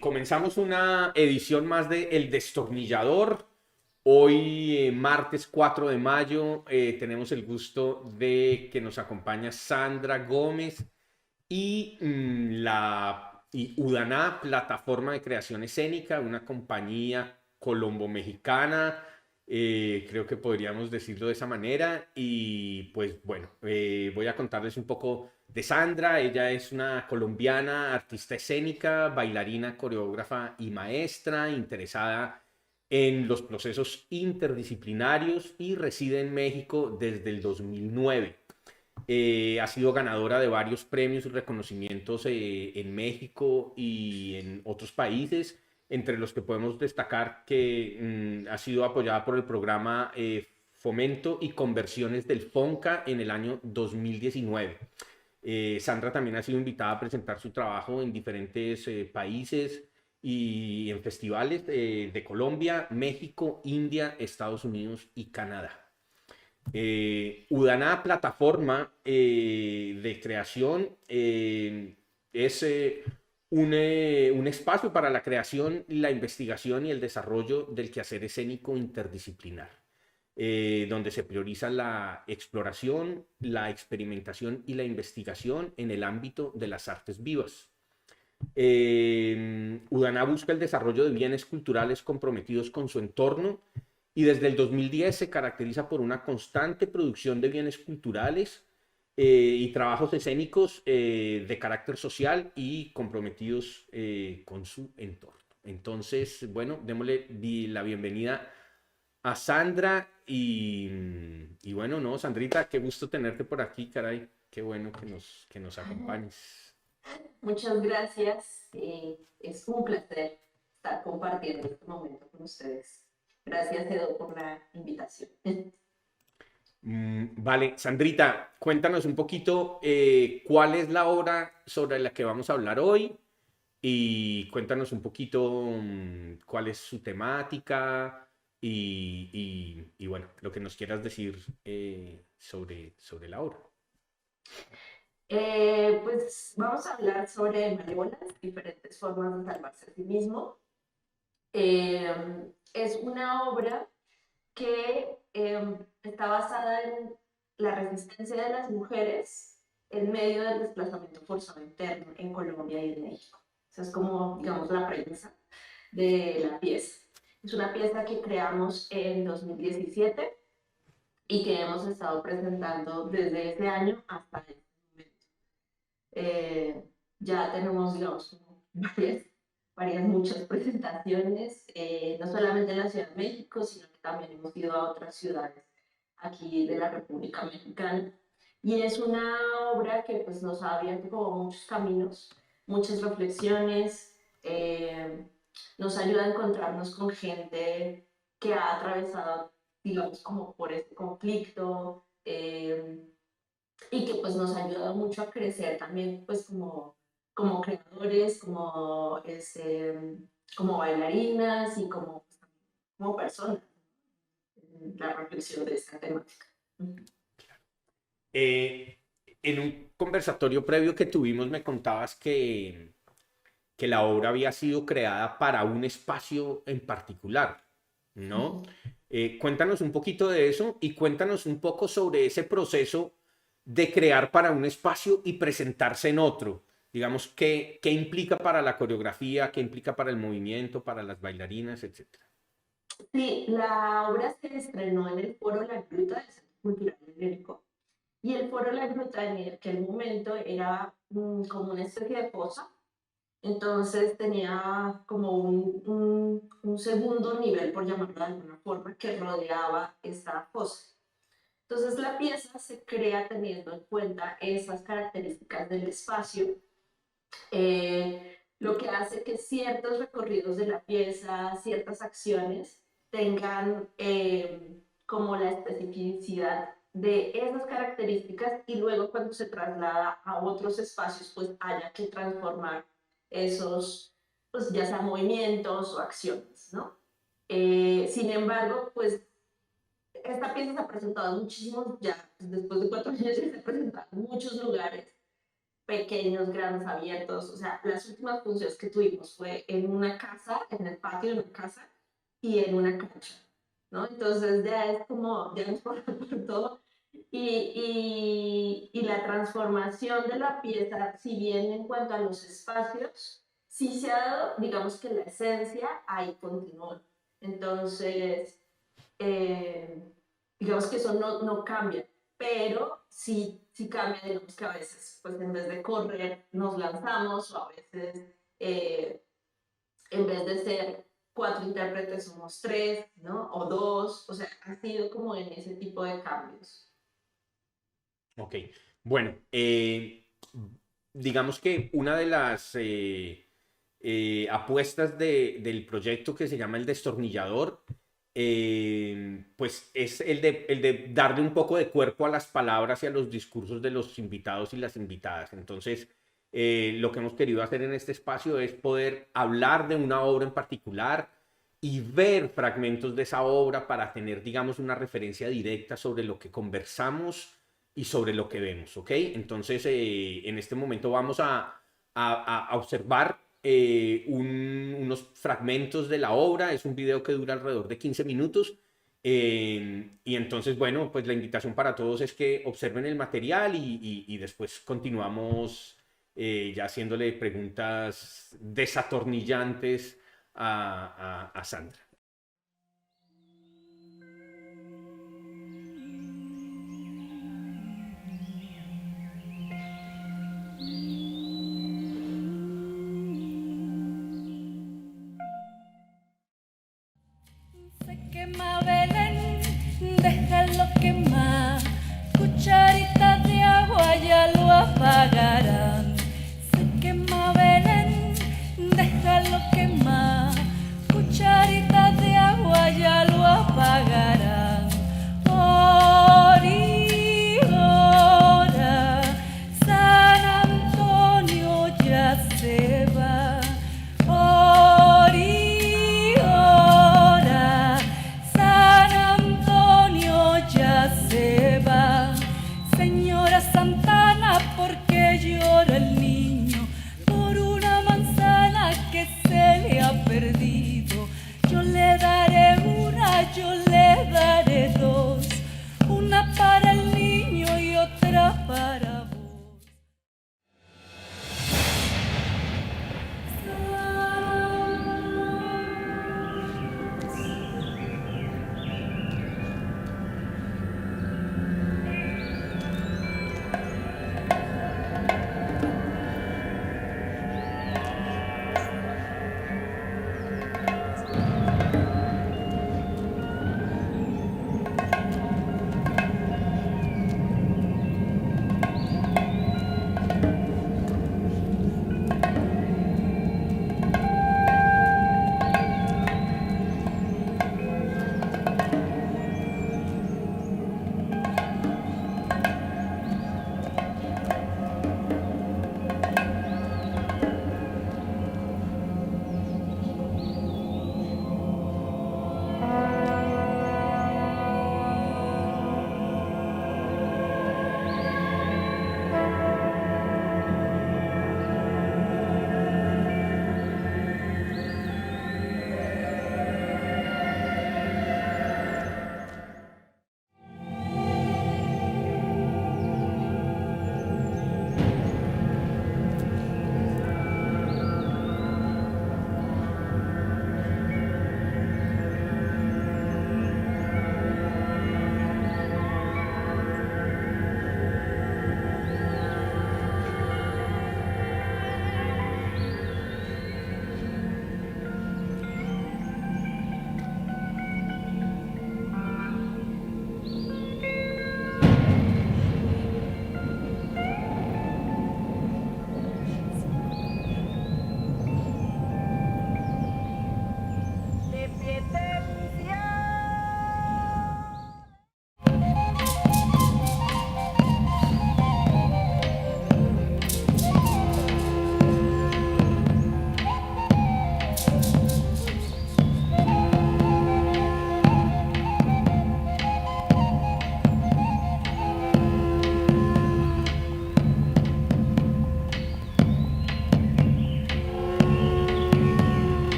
Comenzamos una edición más de El Destornillador. Hoy, martes 4 de mayo, tenemos el gusto de que nos acompaña Sandra Gómez y Udaná, plataforma de creación escénica, una compañía colombo-mexicana, creo que podríamos decirlo de esa manera. Y pues bueno, voy a contarles un poco de Sandra. Ella es una colombiana, artista escénica, bailarina, coreógrafa y maestra, interesada en los procesos interdisciplinarios y reside en México desde el 2009. Ha sido ganadora de varios premios y reconocimientos en México y en otros países, entre los que podemos destacar que ha sido apoyada por el programa Fomento y Conversiones del FONCA en el año 2019. Sandra también ha sido invitada a presentar su trabajo en diferentes países y en festivales de Colombia, México, India, Estados Unidos y Canadá. Udana Plataforma de Creación es un espacio para la creación, la investigación y el desarrollo del quehacer escénico interdisciplinar, donde se prioriza la exploración, la experimentación y la investigación en el ámbito de las artes vivas. Udana busca el desarrollo de bienes culturales comprometidos con su entorno y desde el 2010 se caracteriza por una constante producción de bienes culturales y trabajos escénicos de carácter social y comprometidos con su entorno. Entonces, bueno, démosle la bienvenida a Sandra y bueno, no, Sandrita, qué gusto tenerte por aquí, caray, qué bueno que nos acompañes. Muchas gracias. Es un placer estar compartiendo este momento con ustedes. Gracias, Edo, por la invitación. Vale, Sandrita, cuéntanos un poquito cuál es la obra sobre la que vamos a hablar hoy y cuéntanos un poquito cuál es su temática y bueno, lo que nos quieras decir sobre la obra. Pues vamos a hablar sobre Malévolas, diferentes formas de salvarse a sí mismo. Es una obra que está basada en la resistencia de las mujeres en medio del desplazamiento forzado interno en Colombia y en México. Esa es como, digamos, la premisa de la pieza. Es una pieza que creamos en 2017 y que hemos estado presentando desde ese año hasta este momento. Eh, ya tenemos, digamos, muchas presentaciones, no solamente en la Ciudad de México, sino que también hemos ido a otras ciudades aquí de la República Mexicana. Y es una obra que pues, nos ha abierto como muchos caminos, muchas reflexiones, nos ayuda a encontrarnos con gente que ha atravesado, digamos, como por este conflicto, y que pues nos ha ayudado mucho a crecer también pues como creadores, como bailarinas y como personas, la reflexión de esta temática. Eh, en un conversatorio previo que tuvimos me contabas que la obra había sido creada para un espacio en particular, ¿no? Cuéntanos un poquito de eso y cuéntanos un poco sobre ese proceso de crear para un espacio y presentarse en otro. Digamos, qué implica para la coreografía, qué implica para el movimiento, para las bailarinas, etcétera. Sí, la obra se estrenó en el Foro La Gruta del Centro Cultural Ibérico. Y el Foro La Gruta en aquel momento era como una especie de fosa. Entonces tenía como un segundo nivel, por llamarlo de alguna forma, que rodeaba esta fosa. Entonces la pieza se crea teniendo en cuenta esas características del espacio, lo que hace que ciertos recorridos de la pieza, ciertas acciones, tengan como la especificidad de esas características y luego cuando se traslada a otros espacios, pues haya que transformar esos, pues ya sea movimientos o acciones, ¿no? Sin embargo, pues esta pieza se ha presentado muchísimos, ya después de 4 años ya se ha presentado en muchos lugares, pequeños, grandes, abiertos. O sea, las últimas funciones que tuvimos fue en una casa, en el patio de una casa y en una cancha, ¿no? Entonces ya es como, ya nos por todo. Y la transformación de la pieza, si bien en cuanto a los espacios, sí se ha dado, digamos que la esencia ahí continúa. Entonces, eh, digamos que eso no cambia, pero sí cambia, digamos que a veces, pues en vez de correr, nos lanzamos, o a veces, en vez de ser 4 intérpretes, somos 3, ¿no? O 2, o sea, ha sido como en ese tipo de cambios. Ok, bueno, digamos que una de las apuestas del proyecto que se llama el destornillador, pues es el de darle un poco de cuerpo a las palabras y a los discursos de los invitados y las invitadas. Entonces, lo que hemos querido hacer en este espacio es poder hablar de una obra en particular y ver fragmentos de esa obra para tener, digamos, una referencia directa sobre lo que conversamos y sobre lo que vemos, ¿ok? Entonces, en este momento vamos a observar unos fragmentos de la obra. Es un video que dura alrededor de 15 minutos. Y entonces, bueno, pues la invitación para todos es que observen el material y después continuamos ya haciéndole preguntas desatornillantes a Sandra. Se quema Belén, déjalo quemar, cucharitas de agua ya lo apagarán. Se quema Belén, déjalo quemar, cucharitas de agua ya lo apagarán. Ori, ora, San Antonio ya se va. Ori, ora, San Antonio ya se va. Señora Santana, ¿por qué llora el niño? Por una manzana que se le ha perdido. Yo le daré una, yo le daré dos, una para el niño y otra para vos.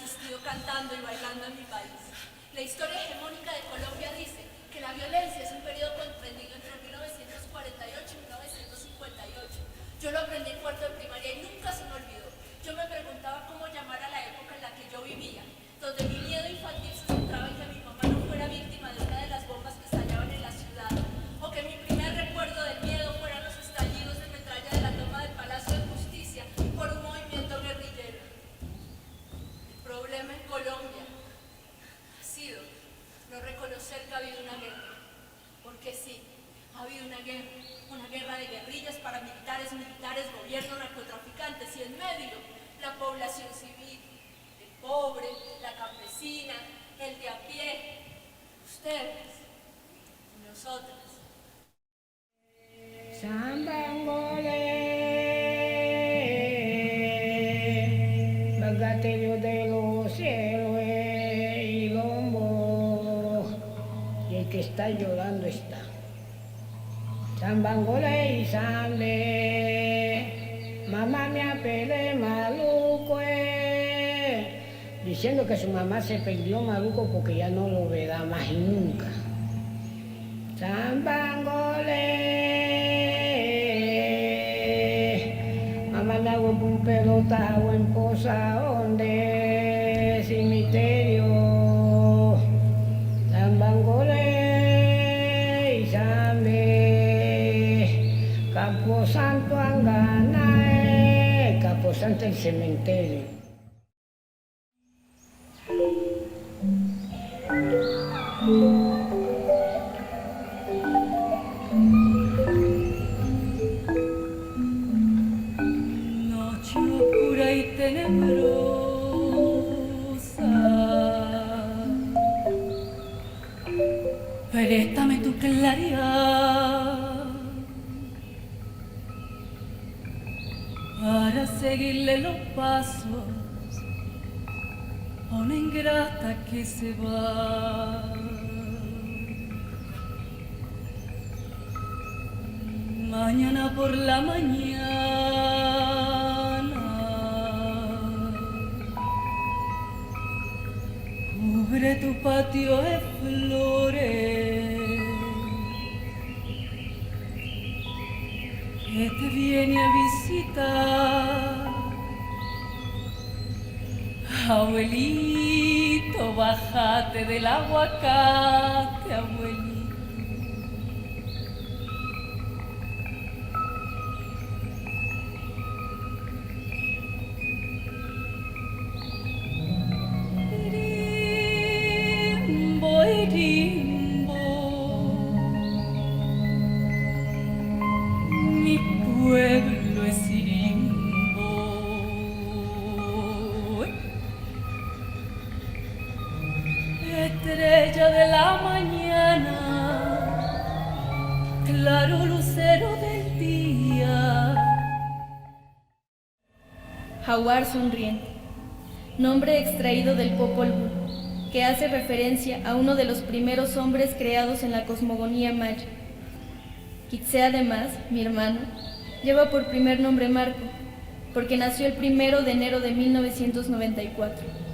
asistido cantando y bailando en mi país. La historia hegemónica de Colombia dice que la violencia es un periodo comprendido entre 1948 y 1958. Yo lo aprendí en cuarto de primaria y nunca se me olvidó. Yo me preguntaba cómo llamar a la época en la que yo vivía, donde mi miedo infantil se centraba en que mi mamá no fuera víctima de una de las bombas que estallaban en la ciudad, o que mi primer recuerdo del miedo fueran los estallidos de metralla de la toma del Palacio de Justicia por un movimiento guerrillero. El problema en Colombia ha sido no reconocer que ha habido una guerra, porque sí, ha habido una guerra de guerrillas, paramilitares, militares, gobierno, narcotraficantes y en medio la población civil, el pobre, la campesina, el de a pie, ustedes y nosotras. Sambangole, Bagatelio de los cielos y lombo, y el que está llorando está. Sambangole y sale, mamá me apelé maluco, diciendo que su mamá se perdió maluco porque ya no lo verá más y nunca. Sambangole, mamá me hago un pelota o en posa donde cementerio. Sambangole y sambe, Camposanto Angana, Camposanto el cementerio. Noche oscura y tenebrosa, préstame tu claridad para seguirle los pasos a una ingrata que se va. Mañana por la mañana cubre tu patio de flores que te viene a visitar. Abuelito, bájate del aguacate, abuelito. Rimbo, mi pueblo es Irimbo. Estrella de la mañana, claro lucero del día. Jaguar sonriente, nombre extraído del Popol Vuh, que hace referencia a uno de los primeros hombres creados en la cosmogonía maya. Quixé, además, mi hermano, lleva por primer nombre Marco, porque nació el 1 de enero de 1994.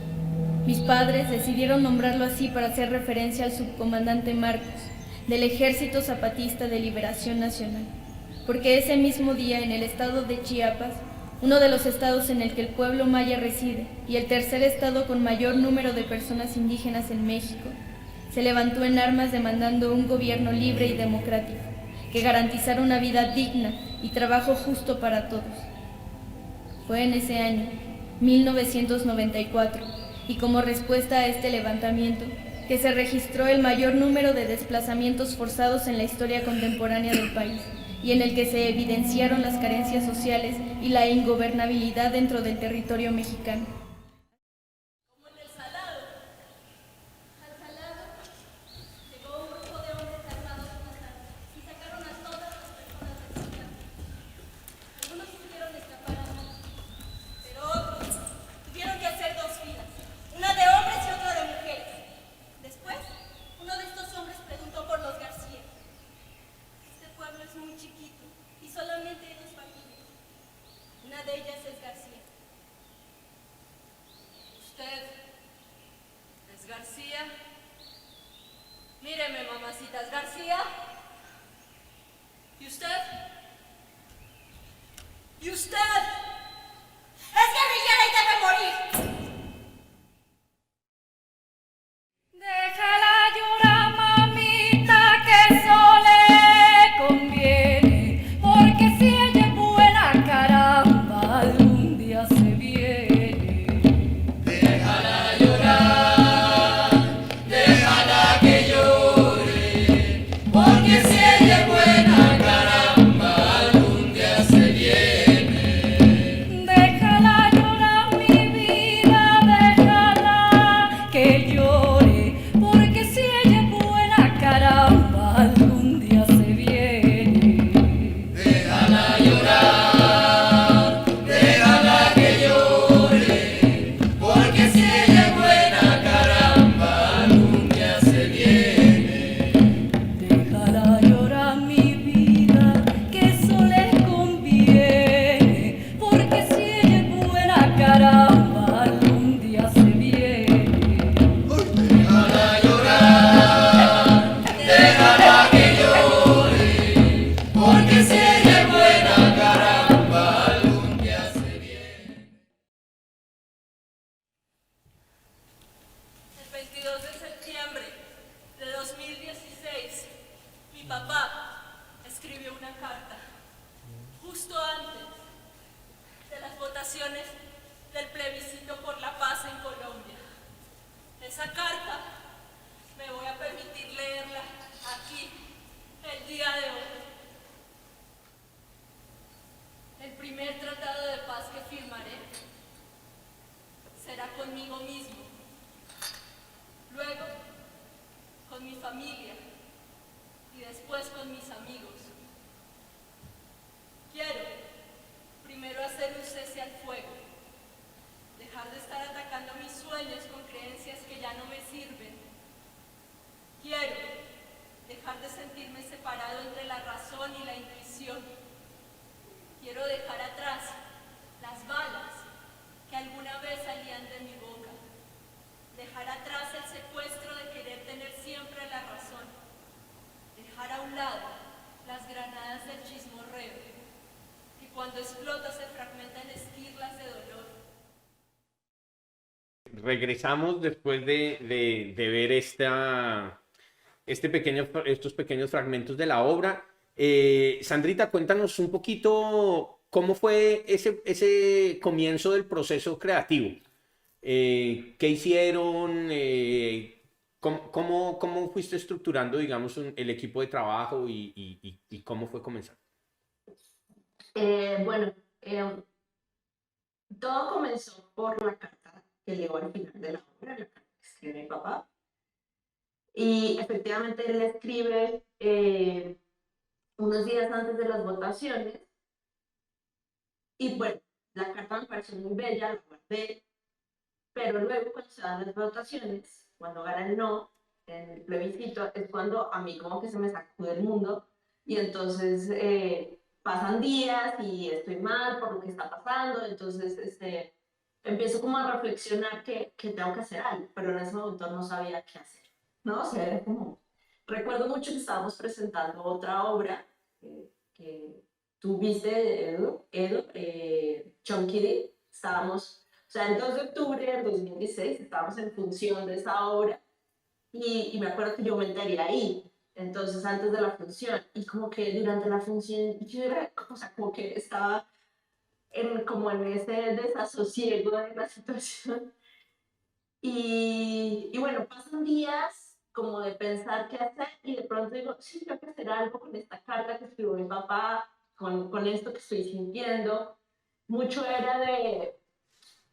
Mis padres decidieron nombrarlo así para hacer referencia al subcomandante Marcos, del Ejército Zapatista de Liberación Nacional, porque ese mismo día en el estado de Chiapas, uno de los estados en el que el pueblo maya reside y el tercer estado con mayor número de personas indígenas en México, se levantó en armas demandando un gobierno libre y democrático, que garantizara una vida digna y trabajo justo para todos. Fue en ese año, 1994, y como respuesta a este levantamiento, que se registró el mayor número de desplazamientos forzados en la historia contemporánea del país, y en el que se evidenciaron las carencias sociales y la ingobernabilidad dentro del territorio mexicano. Como en el Salado. Al Salado llegó un grupo de hombres armados una tarde y sacaron a todas las personas del Salado. Algunos pudieron escapar a mano, pero otros tuvieron que hacer dos filas, una de hombres y otra de mujeres. Después, uno de estos hombres preguntó por los García. Este pueblo es muy chiquito y solamente hay dos familias. Una de ellas es García. Míreme, mamacitas García. ¿Y usted? ¿Y usted? ¡Es guerrillera y debe morir! Déjala llorar, mamita, que eso le conviene, porque si ella es buena, caramba, algún día se viene. Déjala llorar, déjala que llore, porque si ella es buena, caramba, algún día se viene. Déjala llorar, mi vida, déjala que llore, porque si ella es buena, caramba, algún día se viene. Déjala llorar, déjala que llore, porque si ella es buena, caramba, algún día se viene. Déjala llorar, mi vida, que eso le conviene, porque si ella es buena, caramba, algún día se viene. Déjala llorar, déjala que llore, porque si ella es buena, caramba, algún día se viene. El 22 de septiembre de 2016, mi papá escribió una carta justo antes de las votaciones del plebiscito por la paz en Colombia. Esa carta me voy a permitir leerla aquí el día de hoy. El primer tratado de paz que firmaré será conmigo mismo. Luego, con mi familia y después con mis amigos. Quiero primero hacer un cese al fuego, dejar de estar atacando mis sueños con creencias que ya no me sirven. Quiero dejar de sentirme separado entre la razón y la intuición. Quiero dejar atrás las balas que alguna vez salían de mi boca. Dejar atrás el secuestro de querer tener siempre la razón. Dejar a un lado las granadas del chismorreo, que cuando explota se fragmentan en esquirlas de dolor. Regresamos después de ver estos pequeños fragmentos de la obra. Sandrita, cuéntanos un poquito cómo fue ese comienzo del proceso creativo. ¿Qué hicieron? ¿Cómo fuiste estructurando, digamos, el equipo de trabajo y cómo fue comenzar? Bueno, todo comenzó por la carta que llegó al final de la obra, la carta que escribe mi papá. Y efectivamente él escribe unos días antes de las votaciones. Y bueno, la carta me pareció muy bella, la guardé. Pero luego cuando se dan las votaciones, cuando gana el no, en el plebiscito, es cuando a mí como que se me sacude el mundo. Y entonces pasan días y estoy mal por lo que está pasando. Entonces empiezo como a reflexionar que tengo que hacer algo, pero en ese momento no sabía qué hacer, ¿no? O sea, era como... Recuerdo mucho que estábamos presentando otra obra que tú viste, Edu, Chonky. Estábamos, o sea, el 2 de octubre del 2016 estábamos en función de esa obra y me acuerdo que yo me enteré ahí, entonces antes de la función, y como que durante la función yo era, o sea, como que estaba como en ese desasosiego de la situación. Y bueno, pasan días como de pensar qué hacer y de pronto digo, sí, tengo que hacer algo con esta carta que escribió mi papá, con esto que estoy sintiendo. Mucho era de,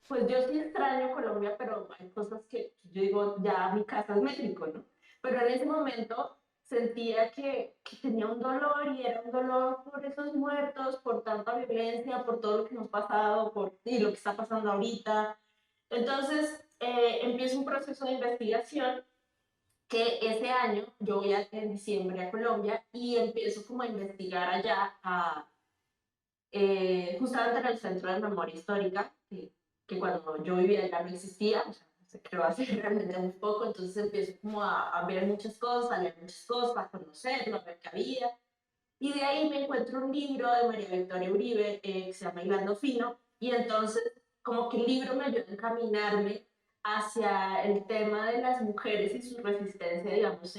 pues yo sí extraño Colombia, pero hay cosas que yo digo, ya mi casa es México, ¿no? Pero en ese momento sentía que tenía un dolor y era un dolor por esos muertos, por tanta violencia, por todo lo que hemos pasado y lo que está pasando ahorita. Entonces empiezo un proceso de investigación que ese año yo voy en diciembre a Colombia y empiezo como a investigar allá, justamente en el Centro de Memoria Histórica, que cuando yo vivía allá no existía, o sea, se creó hace realmente muy poco, entonces empiezo como a ver muchas cosas, a leer muchas cosas, a conocerlo, a ver qué había. Y de ahí me encuentro un libro de María Victoria Uribe que se llama Hilando Fino, y entonces como que el libro me ayudó a encaminarme hacia el tema de las mujeres y su resistencia, digamos, pues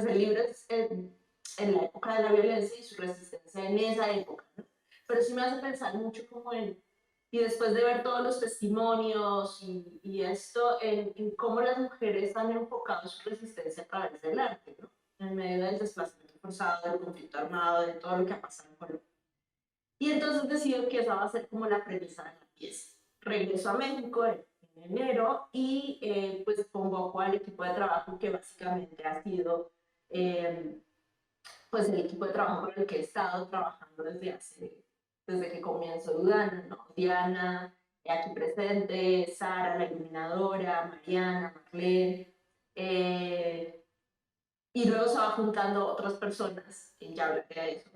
el libro es en la época de la violencia y su resistencia en esa época, ¿no? Pero sí me hace pensar mucho como y después de ver todos los testimonios y esto, en cómo las mujeres han enfocado su resistencia a través del arte, ¿no? En medio del desplazamiento forzado, del conflicto armado, de todo lo que ha pasado en Colombia. Y entonces decido que esa va a ser como la premisa de la pieza. Regreso a México en enero y pues convoco al equipo de trabajo que básicamente ha sido pues el equipo de trabajo con el que he estado trabajando desde que comienzo Dudana, ¿no? Diana, aquí presente, Sara, la iluminadora, Mariana, Marlene, y luego se va juntando otras personas, y ya hablaré de eso.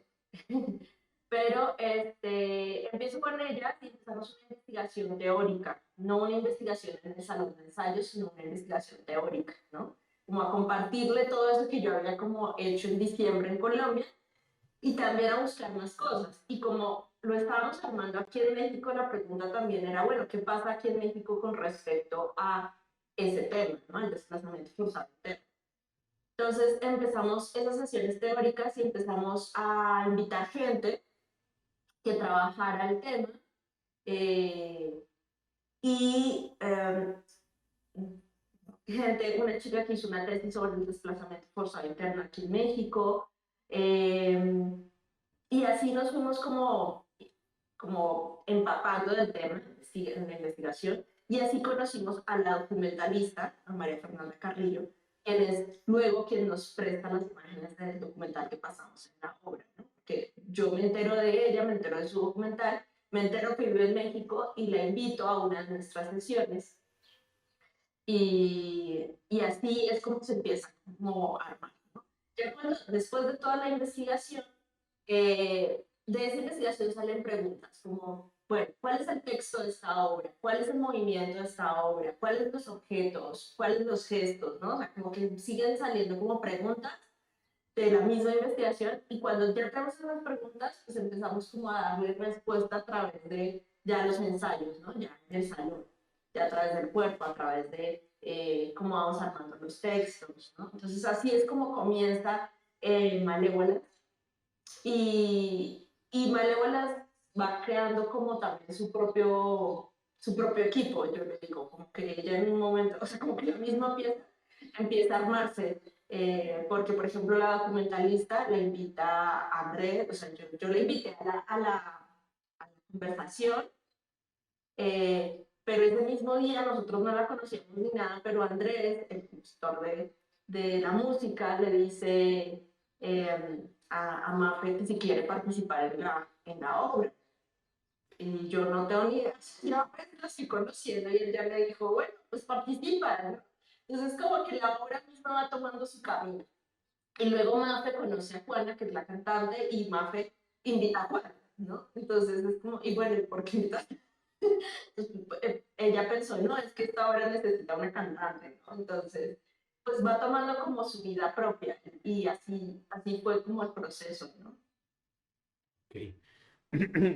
Pero empiezo con ella y empezamos una investigación teórica, no una investigación en el salón de ensayos, sino una investigación teórica, ¿no? Como a compartirle todo eso que yo había como hecho en diciembre en Colombia y también a buscar más cosas. Y como lo estábamos armando aquí en México, la pregunta también era, bueno, ¿qué pasa aquí en México con respecto a ese tema, ¿no? El desplazamiento forzado interno. Entonces empezamos esas sesiones teóricas y empezamos a invitar gente que trabajara el tema y una chica que hizo una tesis sobre el desplazamiento forzado interno aquí en México, y así nos fuimos como empapando del tema en la investigación, y así conocimos a la documentalista, a María Fernanda Carrillo, quien es luego quien nos presta las imágenes del documental que pasamos en la obra, ¿no? Porque yo me entero de ella, me entero de su documental, me entero que vive en México y la invito a una de nuestras sesiones. Y así es como se empieza como a armar, ¿no? Ya después de toda la investigación, de esa investigación salen preguntas como, bueno, ¿cuál es el texto de esta obra? ¿Cuál es el movimiento de esta obra? ¿Cuáles los objetos? ¿Cuáles los gestos? ¿No? O sea, como que siguen saliendo como preguntas de la misma investigación y cuando ya tenemos esas preguntas, pues empezamos como a darle respuesta a través de ya los ensayos, ¿no? Ya en el salón, ya a través del cuerpo, a través de cómo vamos armando los textos, ¿no? Entonces así es como comienza Malévolas y Malévolas va creando como también su propio equipo, yo le digo, como que ella en un momento, o sea, como que la misma pieza empieza a armarse, porque por ejemplo la documentalista le invita a Andrés, o sea, yo le invité a la conversación, pero ese mismo día nosotros no la conocíamos ni nada, pero Andrés, el compositor de la música, le dice a Mafe que si quiere participar en la obra. Y yo no tengo ni idea, ya pues lo estoy conociendo y él ya le dijo, bueno, pues participa, ¿no? Entonces como que la obra misma va tomando su camino. Y luego Mafe conoce a Juana, que es la cantante, y Mafe invita a Juana, ¿no? Entonces es como, y bueno, ¿por qué invitas? Ella pensó, no, es que esta obra necesita una cantante, ¿no? Entonces, pues va tomando como su vida propia y así fue como el proceso, ¿no? Okay.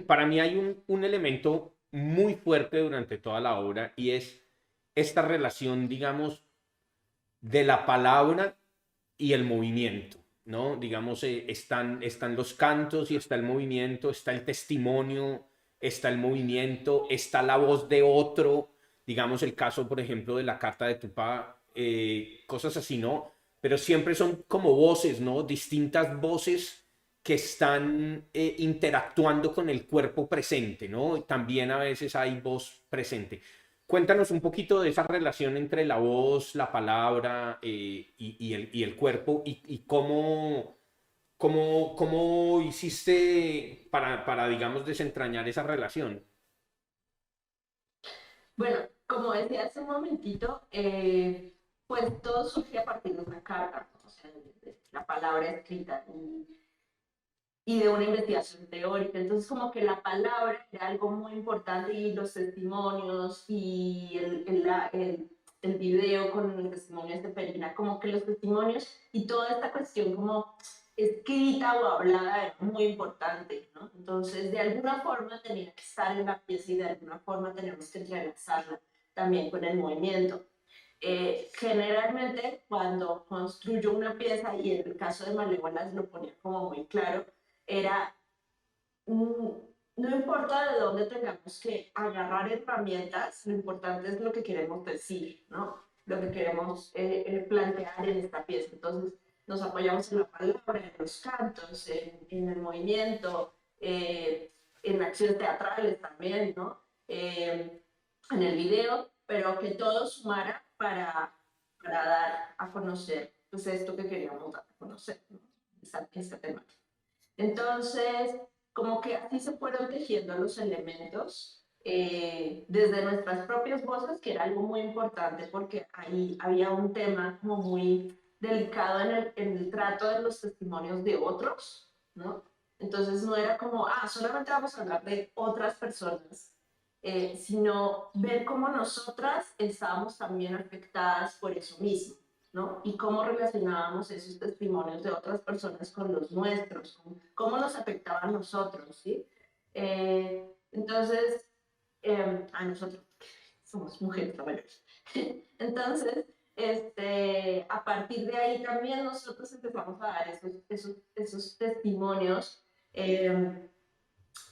Para mí hay un elemento muy fuerte durante toda la obra y es esta relación, digamos, de la palabra y el movimiento, ¿no? Digamos, están los cantos y está el movimiento, está el testimonio, está el movimiento, está la voz de otro, digamos el caso, por ejemplo, de la carta de Tupá, cosas así, ¿no? Pero siempre son como voces, ¿no? Distintas voces que están interactuando con el cuerpo presente, ¿no? También a veces hay voz presente. Cuéntanos un poquito de esa relación entre la voz, la palabra y el cuerpo y cómo hiciste para, digamos, desentrañar esa relación. Bueno, como decía hace un momentito, pues todo surge a partir de una carta, ¿no? O sea, de la palabra escrita y de una investigación teórica. Entonces, como que la palabra era algo muy importante y los testimonios y el video con los testimonios de Perina, como que los testimonios y toda esta cuestión como escrita o hablada era muy importante, ¿no? Entonces, de alguna forma tenía que estar en la pieza y de alguna forma teníamos que entrelazarla también con el movimiento. Generalmente cuando construyo una pieza, y en el caso de Malévolas lo ponía como muy claro, era no importa de dónde tengamos que agarrar herramientas, lo importante es lo que queremos decir, ¿no? Lo que queremos plantear en esta pieza. Entonces, nos apoyamos en la palabra, en los cantos, en el movimiento, en acciones teatrales también, ¿no? En el video, pero que todo sumara para dar a conocer pues, esto que queríamos dar a conocer, ¿no? Esta temática. Entonces, como que así se fueron tejiendo los elementos desde nuestras propias voces, que era algo muy importante porque ahí había un tema como muy delicado en el trato de los testimonios de otros, ¿no? Entonces no era como, solamente vamos a hablar de otras personas, sino ver cómo nosotras estábamos también afectadas por eso mismo, ¿no? Y cómo relacionábamos esos testimonios de otras personas con los nuestros, cómo nos afectaba a nosotros, ¿sí? Entonces, a nosotros, somos mujeres la mayoría. Entonces, a partir de ahí también nosotros empezamos a dar esos testimonios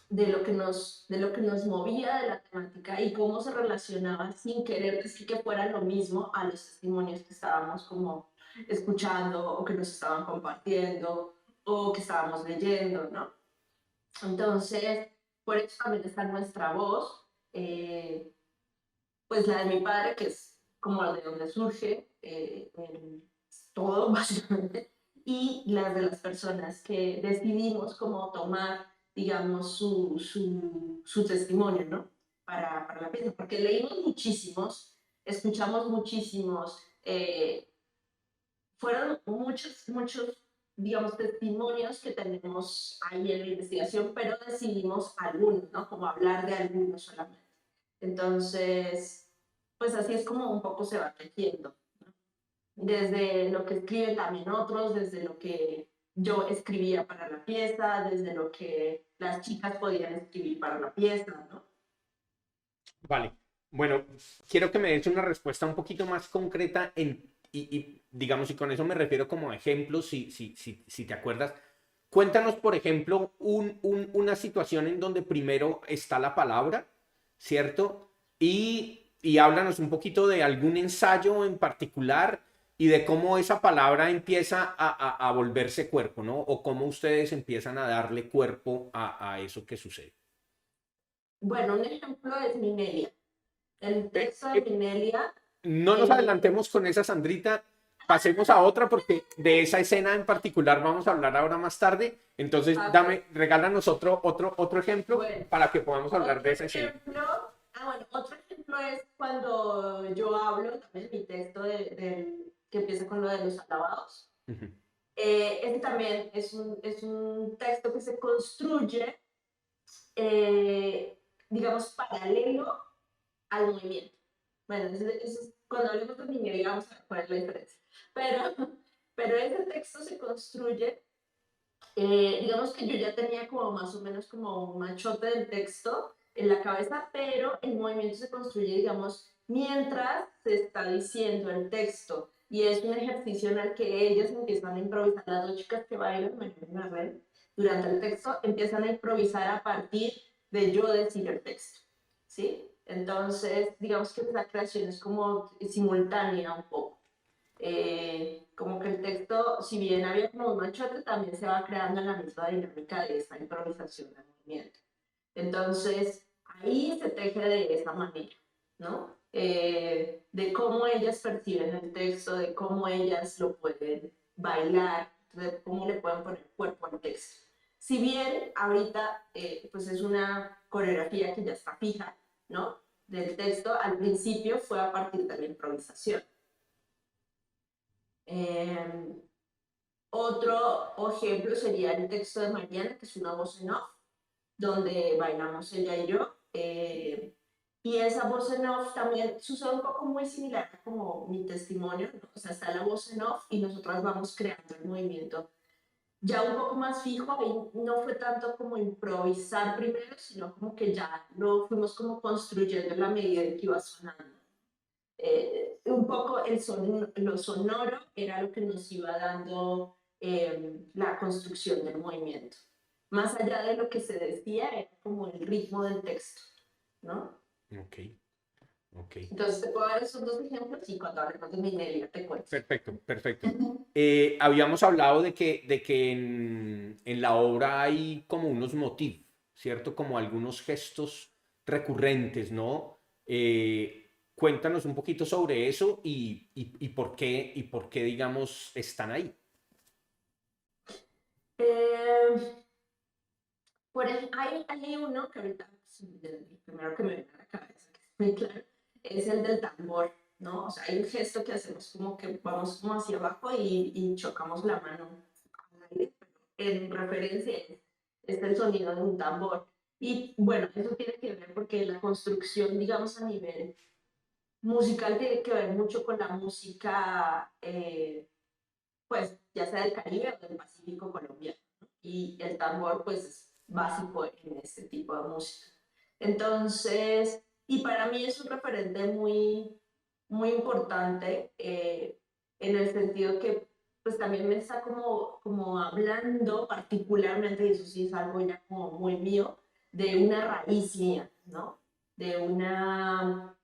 de lo que nos movía de la temática y cómo se relacionaba sin querer decir que fuera lo mismo a los testimonios que estábamos como escuchando o que nos estaban compartiendo o que estábamos leyendo, ¿no? Entonces, por eso también está nuestra voz, pues la de mi padre, que es como de donde surge todo, básicamente, y las de las personas que decidimos como tomar, digamos, su testimonio, ¿no? Para la pieza, porque leímos muchísimos, escuchamos muchísimos, fueron muchos, digamos, testimonios que tenemos ahí en la investigación, pero decidimos algunos, ¿no? Como hablar de algunos solamente. Entonces, pues así es como un poco se va tejiendo, ¿no? Desde lo que escriben también otros, desde lo que yo escribía para la pieza, desde lo que las chicas podían escribir para la pieza, ¿no? Vale. Bueno, quiero que me des una respuesta un poquito más concreta digamos, y con eso me refiero como a ejemplos, si te acuerdas. Cuéntanos, por ejemplo, una situación en donde primero está la palabra, ¿cierto? Y háblanos un poquito de algún ensayo en particular y de cómo esa palabra empieza a volverse cuerpo, ¿no? O cómo ustedes empiezan a darle cuerpo a eso que sucede. Bueno, un ejemplo es Minelia. El texto de Minelia. No nos adelantemos con esa, Sandrita. Pasemos a otra porque de esa escena en particular vamos a hablar ahora más tarde. Entonces, regálanos otro ejemplo para que podamos hablar de esa escena. Otro ejemplo es cuando yo hablo, también mi texto que empieza con lo de los alabados. Este también es un texto que se construye, digamos, paralelo al movimiento. Bueno, cuando hablemos de minería vamos a ver cuál es la diferencia. Pero ese texto se construye, digamos que yo ya tenía como más o menos como un machote del texto en la cabeza, pero el movimiento se construye, digamos, mientras se está diciendo el texto. Y es un ejercicio en el que ellas empiezan a improvisar, las dos chicas que bailan, durante el texto, empiezan a improvisar a partir de yo decir el texto, ¿sí? Entonces, digamos que la creación es como simultánea un poco. Como que el texto, si bien había como un machote, también se va creando en la misma dinámica de esta improvisación del movimiento. Entonces, ahí se teje de esa manera, ¿no? De cómo ellas perciben el texto, de cómo ellas lo pueden bailar, de cómo le pueden poner cuerpo al texto. Si bien ahorita pues es una coreografía que ya está fija, ¿no? Del texto, al principio fue a partir de la improvisación. Otro ejemplo sería el texto de Mariana, que es una voz en off, donde bailamos ella y yo, Y esa voz en off también sucede un poco muy similar a como mi testimonio, ¿no? O sea, está la voz en off y nosotras vamos creando el movimiento ya un poco más fijo, ahí no fue tanto como improvisar primero, sino como que ya lo fuimos como construyendo en la medida en que iba sonando. Un poco lo sonoro era lo que nos iba dando la construcción del movimiento. Más allá de lo que se decía, era como el ritmo del texto, ¿no? Ok, ok. Entonces te puedo dar esos dos ejemplos y cuando hablemos de Minelia te cuento. Perfecto, perfecto. Habíamos hablado de que en la obra hay como unos motivos, ¿cierto? Como algunos gestos recurrentes, ¿no? Cuéntanos un poquito sobre eso y por qué, digamos, están ahí. Eh, hay uno que ahorita, el primero que me viene a la cabeza, que es muy claro, es el del tambor, ¿no? O sea, hay un gesto que hacemos como que vamos como hacia abajo y chocamos la mano al aire, pero en referencia es el sonido de un tambor. Y bueno, eso tiene que ver porque la construcción, digamos, a nivel musical tiene que ver mucho con la música, pues, ya sea del Caribe o del Pacífico colombiano, ¿no? Y el tambor, pues, es básico en este tipo de música. Entonces, y para mí es un referente muy, muy importante en el sentido que, pues, también me está como hablando particularmente, y eso sí es algo ya como muy mío, de una raíz mía, ¿no? De una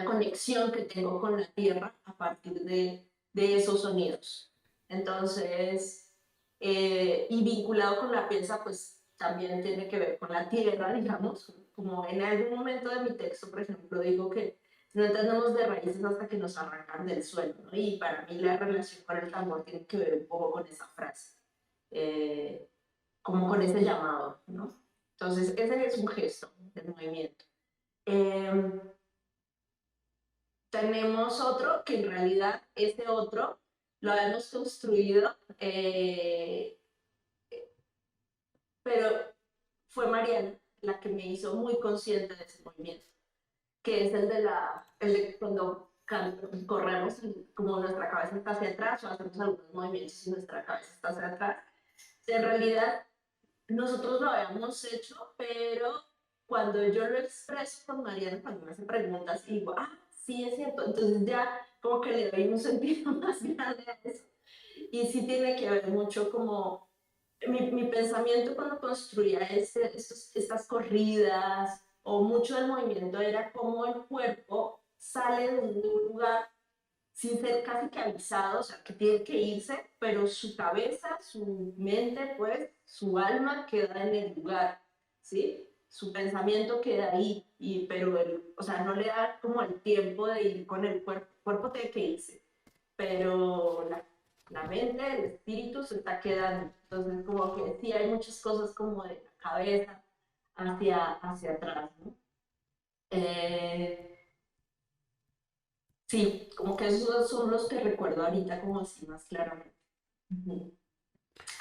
conexión que tengo con la tierra a partir de esos sonidos. Entonces, y vinculado con la pieza, pues también tiene que ver con la tierra, digamos, como en algún momento de mi texto, por ejemplo, digo que no entendemos de raíces hasta que nos arrancan del suelo, ¿no? Y para mí la relación con el tambor tiene que ver un poco con esa frase, eh, como con ese llamado, ¿no? Entonces, ese es un gesto del movimiento. Eh, Tenemos otro que en realidad ese otro lo hemos construido, pero fue Mariana la que me hizo muy consciente de ese movimiento, que es el de cuando corremos, como nuestra cabeza está hacia atrás o hacemos algunos movimientos y nuestra cabeza está hacia atrás. En realidad nosotros lo habíamos hecho, pero cuando yo lo expreso con Mariana, cuando me hace preguntas, y digo, ah, sí, es cierto, entonces ya como que le doy un sentido más grande a eso. Y sí tiene que ver mucho como mi pensamiento cuando construía estas corridas, o mucho del movimiento era como el cuerpo sale de un lugar sin ser casi que avisado, o sea, que tiene que irse, pero su cabeza, su mente, pues, su alma queda en el lugar, ¿sí? Su pensamiento queda ahí, pero o sea, no le da como el tiempo de ir con el cuerpo tiene que irse, pero la mente, el espíritu se está quedando. Entonces, como que sí hay muchas cosas como de la cabeza hacia atrás, ¿no? Eh, Sí, como que esos son los que recuerdo ahorita como así más claramente. Ujú.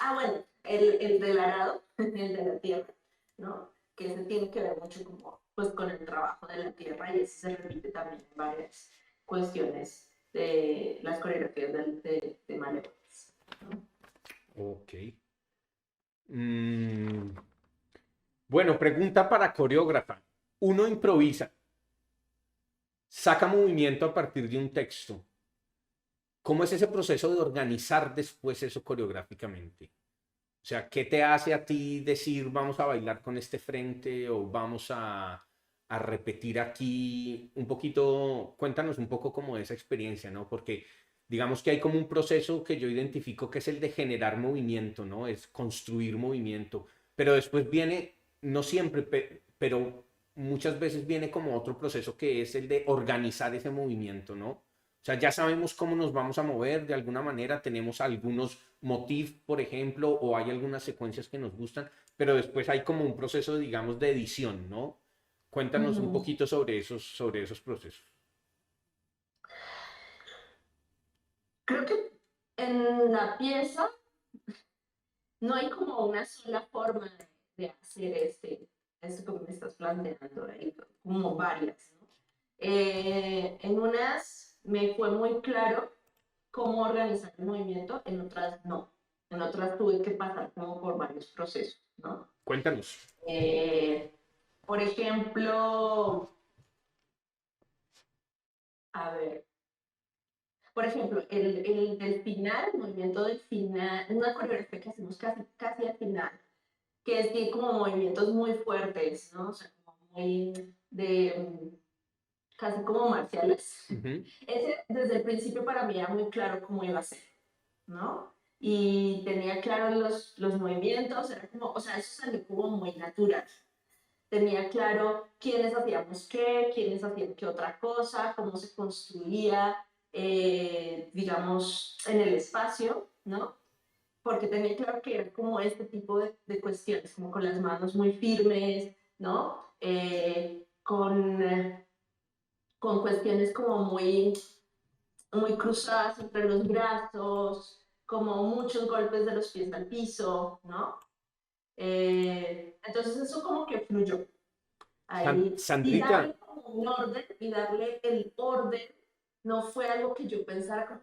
Ah, bueno, el del arado, el de la tierra, ¿no? Que ese tiene que ver mucho como, pues, con el trabajo de la tierra y ese se repite también en varias cuestiones de las coreografías de Malévolas, ¿no? Ok. Mm, bueno, pregunta para coreógrafa. Uno improvisa, saca movimiento a partir de un texto. ¿Cómo es ese proceso de organizar después eso coreográficamente? O sea, ¿qué te hace a ti decir vamos a bailar con este frente o vamos a repetir aquí un poquito? Cuéntanos un poco como de esa experiencia, ¿no? Porque digamos que hay como un proceso que yo identifico que es el de generar movimiento, ¿no? Es construir movimiento, pero después viene, no siempre, pero muchas veces viene como otro proceso que es el de organizar ese movimiento, ¿no? O sea, ya sabemos cómo nos vamos a mover de alguna manera, tenemos algunos motifs, por ejemplo, o hay algunas secuencias que nos gustan, pero después hay como un proceso, digamos, de edición, ¿no? Cuéntanos un Ujú. poquito sobre esos procesos. Creo que en la pieza no hay como una sola forma de hacer esto que me estás planteando, hay como varias, ¿no? En unas me fue muy claro cómo organizar el movimiento, en otras no. En otras tuve que pasar como por varios procesos, ¿no? Cuéntanos. Eh, por ejemplo, a ver, por ejemplo, el del final, el movimiento del final, una coreografía que hacemos casi al final, que es tiene como movimientos muy fuertes, ¿no? O sea, como muy casi como marciales. Ujú. Ese desde el principio para mí era muy claro cómo iba a ser, ¿no? Y tenía claros los movimientos, era como, o sea, eso salió como muy natural. Tenía claro quiénes hacíamos qué, quiénes hacían qué otra cosa, cómo se construía, digamos, en el espacio, ¿no? Porque tenía claro que era como este tipo de cuestiones, como con las manos muy firmes, ¿no? Con cuestiones como muy cruzadas entre los brazos, como muchos golpes de los pies al piso, ¿no? Entonces eso como que fluyó ahí. Y Sandrita, darle como un orden, y darle el orden, no fue algo que yo pensara como,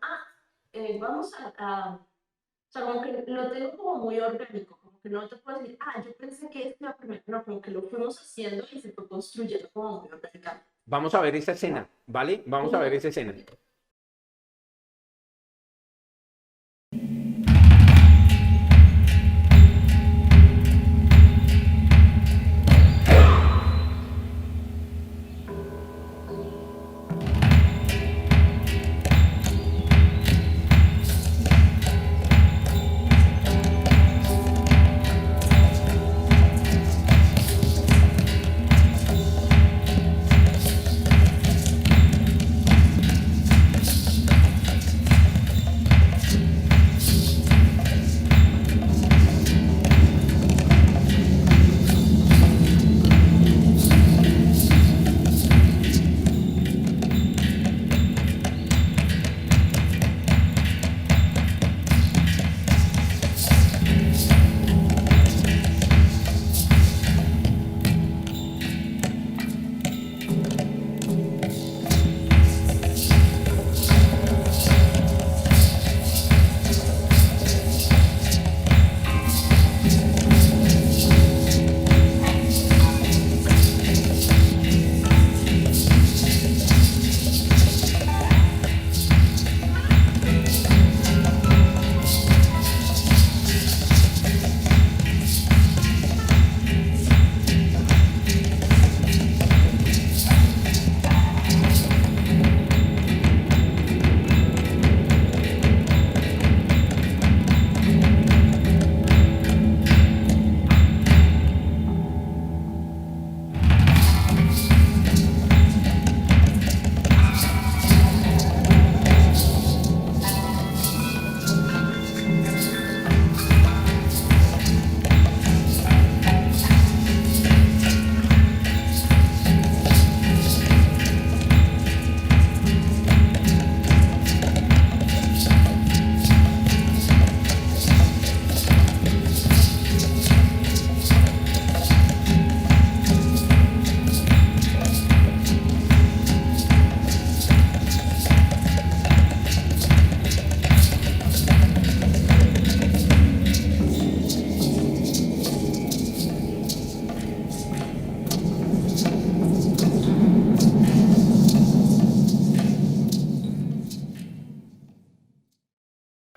vamos o sea, como que lo tengo como muy orgánico, como que no te puedo decir, yo pensé que esto iba primero, no, como que lo fuimos haciendo y se fue construyendo como muy orgánicamente, vamos a ver esa escena, ¿no? ¿vale? Vamos a ver esa escena.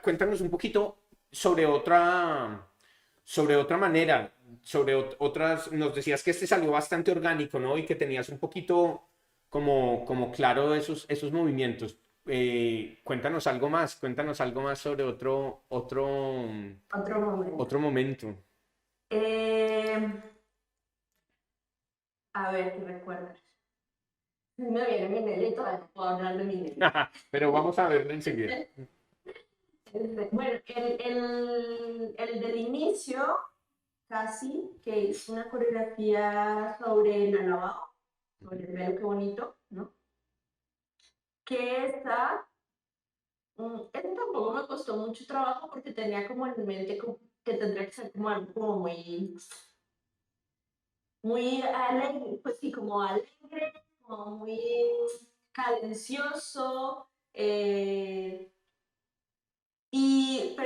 Cuéntanos un poquito sobre otra manera, sobre otras, nos decías que este salió bastante orgánico, ¿no? Y que tenías un poquito como claro esos movimientos. Cuéntanos algo más sobre Otro momento. otro momento. Eh, a ver, ¿qué recuerdas? Me viene Minelli y todavía no puedo hablar de Minelli. Pero vamos a verlo enseguida. Bueno, el del inicio, casi, que es una coreografía sobre el lavado, sobre el velo, qué bonito, ¿no? Que esta tampoco me costó mucho trabajo porque tenía como en mente que tendría que ser como algo como muy, muy alegre, pues sí, como alegre, como muy cadencioso, pero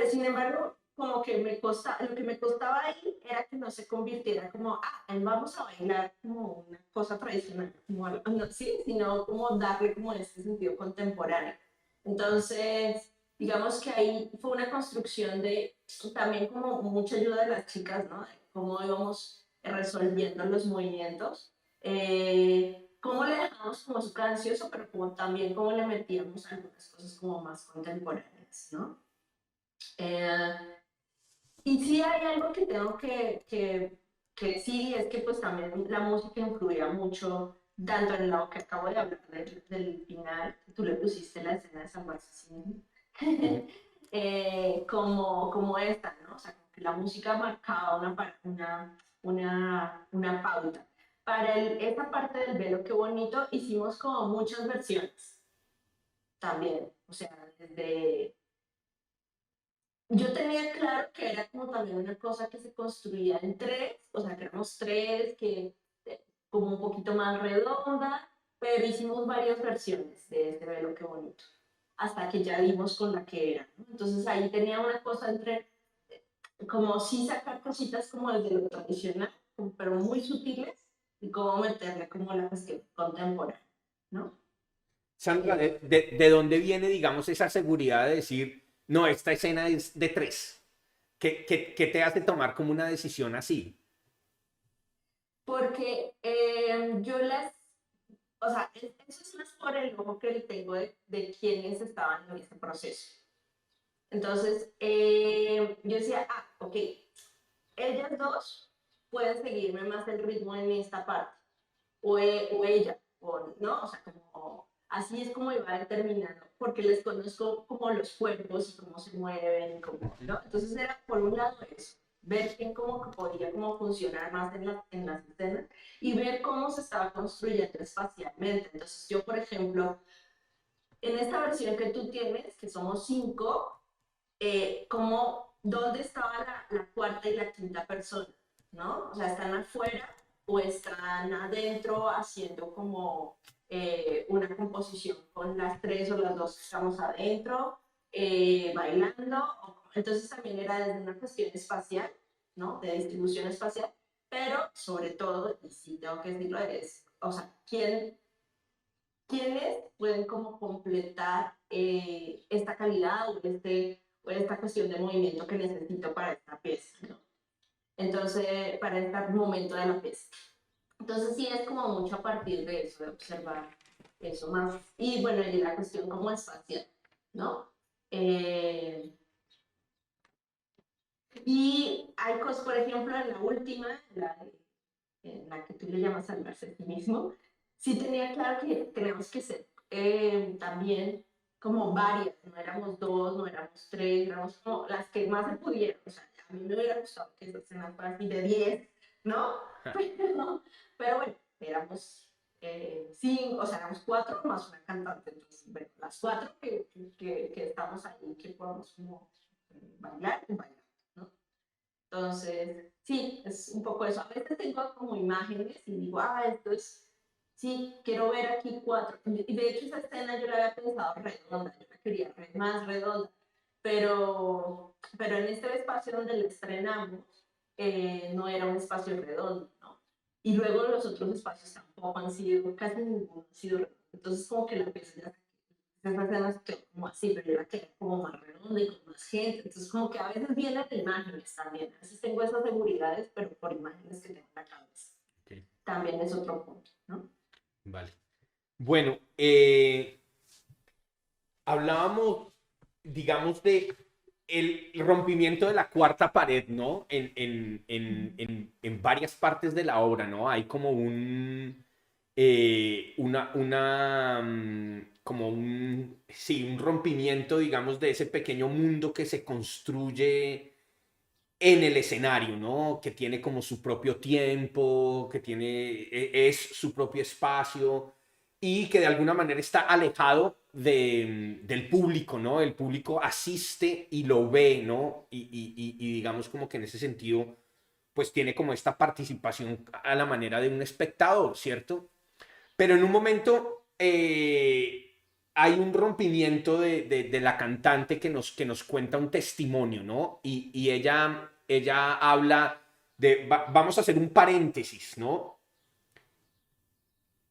sin embargo, como que lo que me costaba ahí era que no se convirtiera como, vamos a bailar como una cosa tradicional, como algo, no, sí, sino como darle como ese sentido contemporáneo. Entonces, digamos que ahí fue una construcción de también como mucha ayuda de las chicas, ¿no? De cómo íbamos resolviendo los movimientos. Cómo le dejamos como súper ansioso, pero como también cómo le metíamos algunas cosas como más contemporáneas, ¿no? Eh, y sí hay algo que tengo que decir, es que pues también la música influía mucho, tanto en lo que acabo de hablar del final, que tú le pusiste la escena de San Martín, Ujú. como esta, ¿no? O sea, como que la música marcaba una pauta. Para esta parte del velo, qué bonito, hicimos como muchas versiones también, o sea, desde yo tenía claro que era como también una cosa que se construía en tres, o sea, que éramos tres, como un poquito más redonda, pero hicimos varias versiones de este velo, qué bonito, hasta que ya dimos con la que era, ¿no? Entonces ahí tenía una cosa entre, como sí sacar cositas como desde lo tradicional, pero muy sutiles, y cómo meterle como la cuestión contemporánea, ¿no? Sandra, Eh, de dónde viene, digamos, esa seguridad de decir, no, esta escena es de tres? ¿Qué te hace tomar como una decisión así? porque yo o sea, eso es más por el ojo que le tengo de quienes estaban en este proceso. Entonces, yo decía, ok, ellas dos pueden seguirme más el ritmo en esta parte, o ella, ¿no? O sea, como, así es como iba determinando, porque les conozco como los cuerpos y cómo se mueven, como, ¿no? Entonces era por un lado eso, ver quién como que podía como funcionar más en las escenas y ver cómo se estaba construyendo espacialmente. Entonces yo, por ejemplo, en esta versión que tú tienes, que somos cinco, como dónde estaba la cuarta y la quinta persona, ¿no? O sea, están afuera o están adentro haciendo como una composición con las tres o las dos que estamos adentro, bailando. Entonces también era desde una cuestión espacial, ¿no? De distribución espacial, pero sobre todo, y sí tengo que decirlo, es, o sea, quiénes pueden como completar esta calidad o esta cuestión de movimiento que necesito para esta pieza, ¿no? Entonces, para este momento de la pieza. Entonces, sí es como mucho a partir de eso, de observar eso más. Y bueno, y la cuestión como espacial, ¿no? Eh, y hay cosas, por ejemplo, en la última, en la que tú le llamas salvarse a ti mismo, sí tenía claro que tenemos que ser también como varias, no éramos dos, no éramos tres, éramos como las que más se pudieran. O sea, a mí me hubiera gustado que esa escena fuera así de 10, ¿no? Pero bueno, éramos cinco, o sea, éramos cuatro más una cantante. Entonces, bueno, las cuatro que estamos ahí, que podamos como bailar y bailar, ¿no? Entonces, sí, es un poco eso. A veces tengo como imágenes y digo, esto es, sí, quiero ver aquí cuatro. Y de hecho esa escena yo la había pensado redonda, yo la quería más redonda, pero en este espacio donde la estrenamos no era un espacio redondo, ¿no? Y luego los otros espacios tampoco han sido, casi ninguno ha sido redondo. Entonces como que la pieza ya esas escenas quedó como así, pero yo la quedé como más redonda y con más gente. Entonces, como que a veces vienen de imágenes también. A veces tengo esas seguridades, pero por imágenes que tengo en la cabeza. Ok, También es otro punto, ¿no? vale. Bueno, hablábamos, digamos, de el rompimiento de la cuarta pared, ¿no? En varias partes de la obra, ¿no? Hay como como sí, un rompimiento, digamos, de ese pequeño mundo que se construye en el escenario, ¿no? Que tiene como su propio tiempo, que es su propio espacio y que de alguna manera está alejado del público, ¿no? El público asiste y lo ve, ¿no? Y digamos como que en ese sentido pues tiene como esta participación a la manera de un espectador, ¿cierto? Pero en un momento hay un rompimiento de la cantante que nos cuenta un testimonio, ¿no? Y ella habla de, vamos a hacer un paréntesis, ¿no?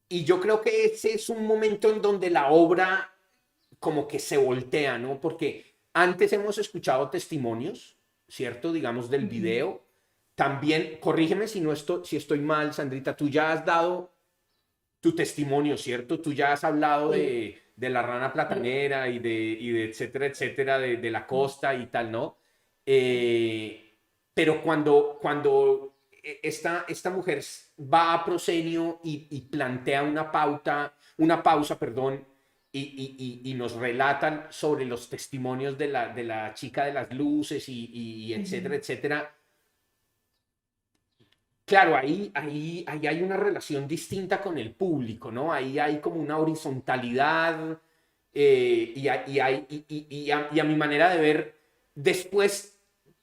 Y yo creo que ese es un momento en donde la obra como que se voltea, ¿no? Porque antes hemos escuchado testimonios, ¿cierto? Digamos del video. También, corrígeme si, no estoy, si estoy mal, Sandrita, tú ya has dado tu testimonio, ¿cierto? Tú ya has hablado de la rana platanera y de etcétera, etcétera, de la costa y tal, ¿no? Pero cuando esta mujer va a proscenio y plantea una pausa, perdón, y nos relatan sobre los testimonios de la chica de las luces y etcétera, etcétera. Claro, ahí hay una relación distinta con el público, ¿no? Ahí hay como una horizontalidad y a mi manera de ver, después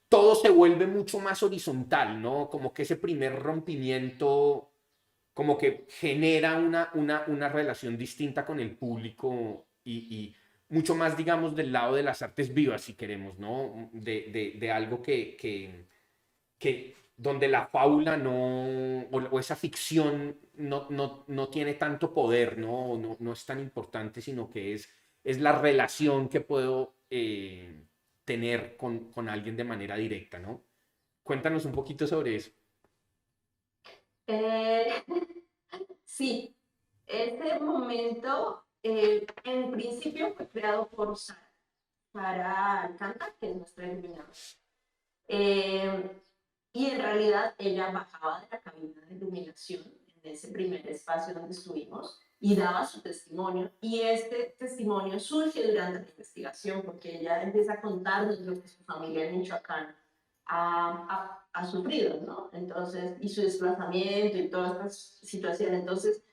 todo se vuelve mucho más horizontal, ¿no? Como que ese primer rompimiento como que genera una relación distinta con el público y mucho más, digamos, del lado de las artes vivas, si queremos, ¿no? De algo que donde la fábula no, o esa ficción no tiene tanto poder, no es tan importante, sino que es la relación que puedo tener con alguien de manera directa, ¿no? Cuéntanos un poquito sobre eso. Eh, sí, este momento en principio fue creado por Sara Alcántara, que es nuestra iluminadora. Y en realidad ella bajaba de la cabina de iluminación en ese primer espacio donde estuvimos y daba su testimonio. Y este testimonio surge durante la investigación porque ella empieza a contarnos lo que su familia en Michoacán ha sufrido, ¿no? Entonces, y su desplazamiento y toda esta situación. Entonces,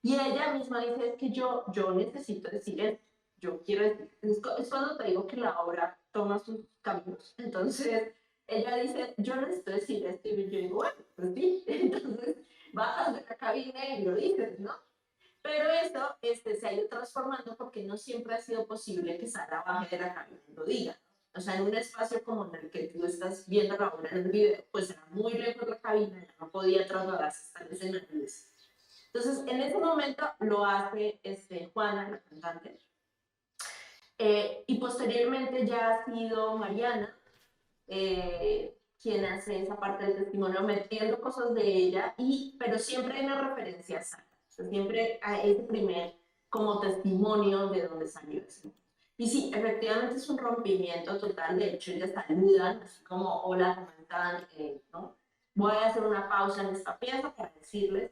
y ella misma dice, es que yo necesito decir esto, yo quiero decir, es cuando te digo que la obra toma sus caminos. Entonces, ella dice, yo necesito decir esto, y yo digo, bueno, pues sí, entonces bajas de la cabina y lo dices, ¿no? Pero eso se ha ido transformando porque no siempre ha sido posible que Sara baje de la cabina y lo diga. O sea, en un espacio como en el que tú estás viendo la obra en el video, pues era muy lejos de la cabina, ya no podía trasladarse hasta el escenario. Entonces, en ese momento lo hace Juana, la cantante, y posteriormente ya ha sido Mariana, quien hace esa parte del testimonio, metiendo cosas de ella, pero siempre hay una referencia a Sara. O sea, siempre hay ese primer como testimonio de dónde salió eso. Y sí, efectivamente es un rompimiento total. De hecho, ellas saludan, así como, hola, ¿cómo están? ¿No? Voy a hacer una pausa en esta pieza para decirles.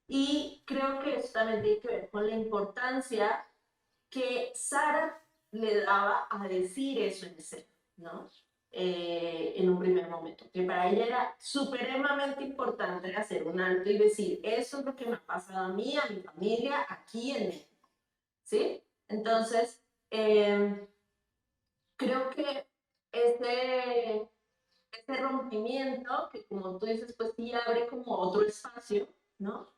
Y creo que eso también tiene que ver con la importancia que Sara le daba a decir eso en escena, ¿no? En un primer momento, que para ella era supremamente importante hacer un alto y decir, eso es lo que me ha pasado a mí, a mi familia, aquí en México, ¿sí? Entonces, creo que este rompimiento, que como tú dices, pues sí abre como otro espacio, ¿no?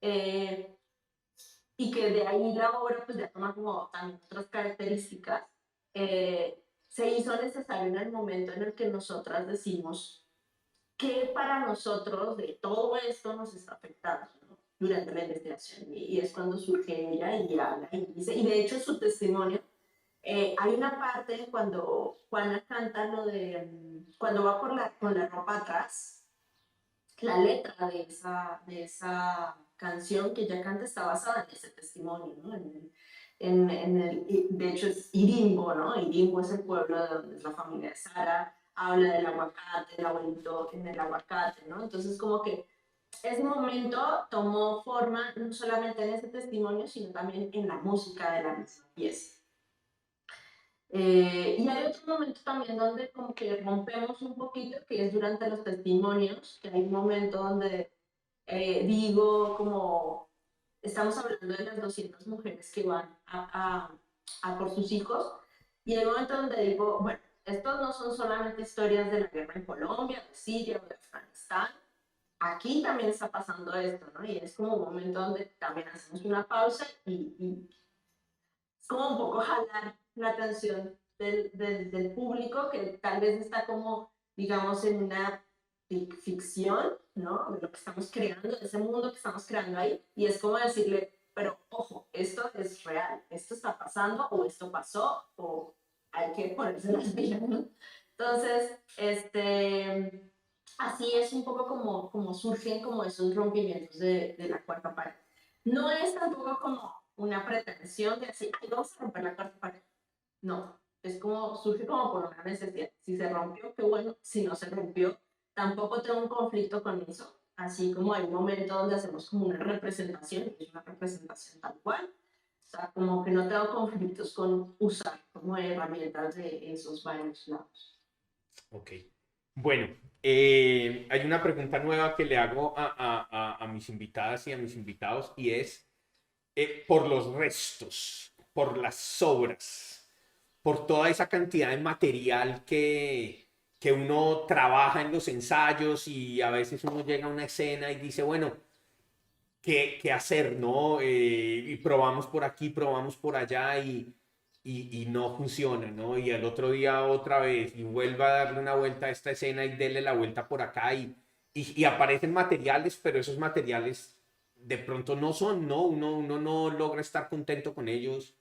Y que de ahí la obra pues ya toma como también otras características, se hizo necesario en el momento en el que nosotras decimos qué para nosotros de todo esto nos está afectando, ¿no? Durante la investigación. Y es cuando surge ella y habla y dice, y de hecho su testimonio, hay una parte cuando Juana canta lo de, cuando va con la ropa atrás, la letra de esa canción que ella canta está basada en ese testimonio, ¿no? De hecho es Irimbo, ¿no? Irimbo es el pueblo de donde es la familia de Sara, habla del aguacate, el abuelito en el aguacate, ¿no? Entonces como que ese momento tomó forma no solamente en ese testimonio, sino también en la música de la misma pieza. Y hay otro momento también donde como que rompemos un poquito, que es durante los testimonios, que hay un momento donde digo como, estamos hablando de las 200 mujeres que van a por sus hijos, y hay un momento donde digo, bueno, estos no son solamente historias de la guerra en Colombia, de Siria o de Afganistán. Aquí también está pasando esto, ¿no? Y es como un momento donde también hacemos una pausa y es como un poco jalar la atención del público que tal vez está como, digamos, en una ficción, ¿no? De lo que estamos creando, de ese mundo que estamos creando ahí. Y es como decirle, pero ojo, esto es real, esto está pasando o esto pasó o hay que ponerse las pilas, ¿no? Entonces, así es un poco como surgen como esos rompimientos de la cuarta pared. No es tampoco como una pretensión de decir, ay, vamos a romper la cuarta pared. No, es como, surge como por una necesidad. Si se rompió, qué bueno. Si no se rompió, tampoco tengo un conflicto con eso. Así como hay un momento donde hacemos como una representación, es una representación tal cual. O sea, como que no tengo conflictos con usar como herramientas de esos varios lados. Ok. Bueno, hay una pregunta nueva que le hago a mis invitadas y a mis invitados y es por los restos, por las sobras, por toda esa cantidad de material que uno trabaja en los ensayos y a veces uno llega a una escena y dice, bueno, ¿qué hacer, no? Y probamos por aquí, probamos por allá y no funciona, ¿no? Y al otro día otra vez y vuelva a darle una vuelta a esta escena y dele la vuelta por acá y aparecen materiales, pero esos materiales de pronto no son, ¿no? Uno no logra estar contento con ellos.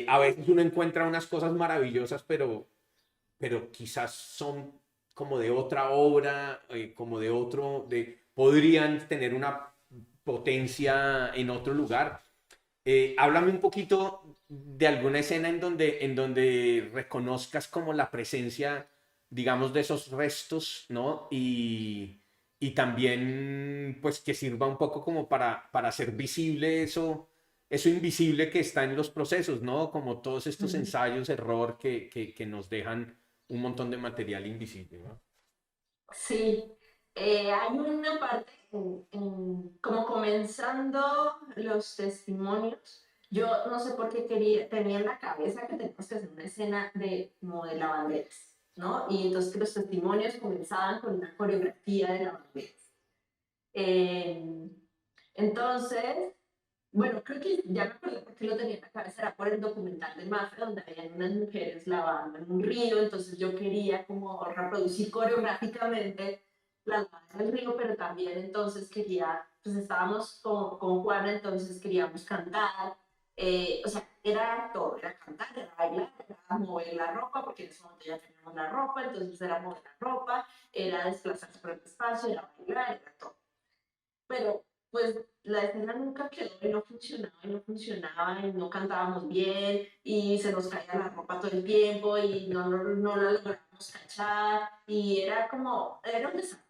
A veces uno encuentra unas cosas maravillosas, pero quizás son como de otra obra, como de otro, podrían tener una potencia en otro lugar. Háblame un poquito de alguna escena en donde reconozcas como la presencia, digamos, de esos restos, ¿no? Y también, pues, que sirva un poco como para hacer visible eso invisible que está en los procesos, ¿no? Como todos estos ensayos, error que nos dejan un montón de material invisible, ¿no? Sí, hay una parte como comenzando los testimonios. Yo no sé por qué tenía en la cabeza que teníamos que hacer una escena como de lavanderas, ¿no? Y entonces que los testimonios comenzaban con una coreografía de lavanderas. Eh, entonces, bueno, creo que ya me acuerdo por qué lo tenía en la cabeza, era por el documental de Mafra, donde habían unas mujeres lavando en un río, entonces yo quería como reproducir coreográficamente la lavada del río, pero también entonces quería, pues estábamos con Juana, entonces queríamos cantar, o sea, era todo, era cantar, era bailar, era mover la ropa, porque en ese momento ya teníamos la ropa, entonces era mover la ropa, era desplazarse por el espacio, era bailar, era todo. Pero pues la escena nunca quedó y no funcionaba y no cantábamos bien y se nos caía la ropa todo el tiempo y no la logramos cachar y era como, era un desastre.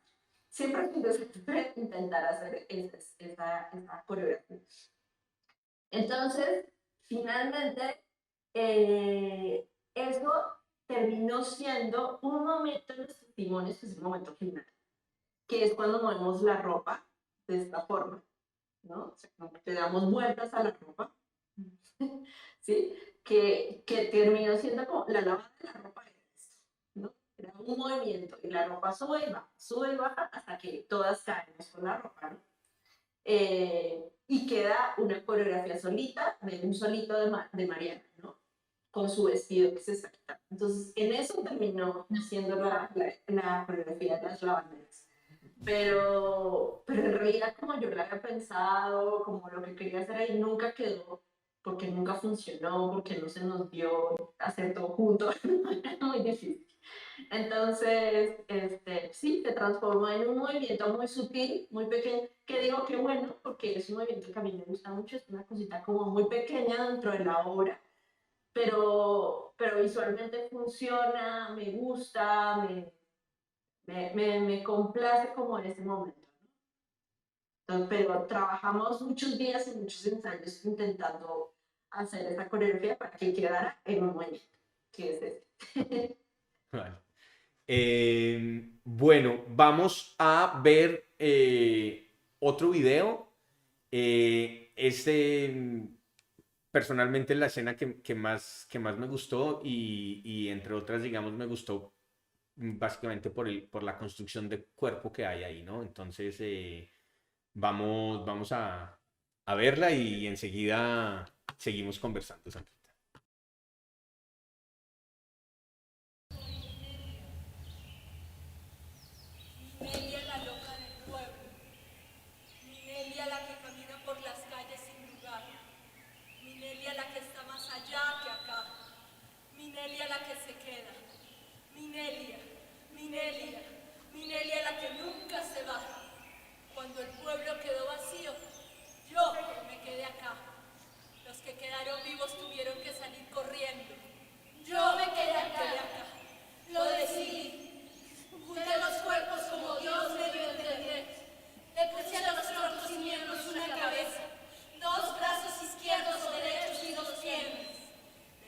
Siempre fue un desastre intentar hacer esa coreografía. Entonces, finalmente, eso terminó siendo un momento en los testimonios, que es el momento final, que es cuando movemos la ropa de esta forma, ¿no? O sea, como que te damos vueltas a la ropa, ¿sí? Que terminó siendo como la lavada de la ropa era esto, ¿no? Era un movimiento y la ropa sube y baja hasta que todas caemos con la ropa, ¿no? Y queda una coreografía solita, de un solito de Mariana, ¿no? Con su vestido que se está quitando. Entonces, en eso terminó siendo la coreografía de las lavanderas. Pero en realidad como yo lo había pensado, como lo que quería hacer ahí, nunca quedó, porque nunca funcionó, porque no se nos dio hacer todo junto, era muy difícil. Entonces, sí, se transformó en un movimiento muy sutil, muy pequeño, que digo que bueno, porque es un movimiento que a mí me gusta mucho, es una cosita como muy pequeña dentro de la obra, pero visualmente funciona, me gusta, me complace como en ese momento. Entonces, pero trabajamos muchos días y muchos ensayos intentando hacer esa coreografía para que quedara en un movimiento, que es este. Vale. Bueno, vamos a ver otro video. Este personalmente la escena que más me gustó y entre otras, digamos, me gustó básicamente por la construcción de cuerpo que hay ahí, ¿no? Entonces, vamos a verla y enseguida seguimos conversando, Sandrita. Minelia la loca del pueblo, Minelia la que camina por las calles sin lugar, Minelia la que está más allá que acá, Minelia la que se queda, Minelia, Minelia, Minelia la que nunca se va. Cuando el pueblo quedó vacío, yo me quedé acá. Los que quedaron vivos tuvieron que salir corriendo. Yo me quedé acá. Lo decidí. Junté los cuerpos como Dios me dio a entender. Le puse a los troncos y miembros una cabeza, dos brazos izquierdos o derechos y dos piernas.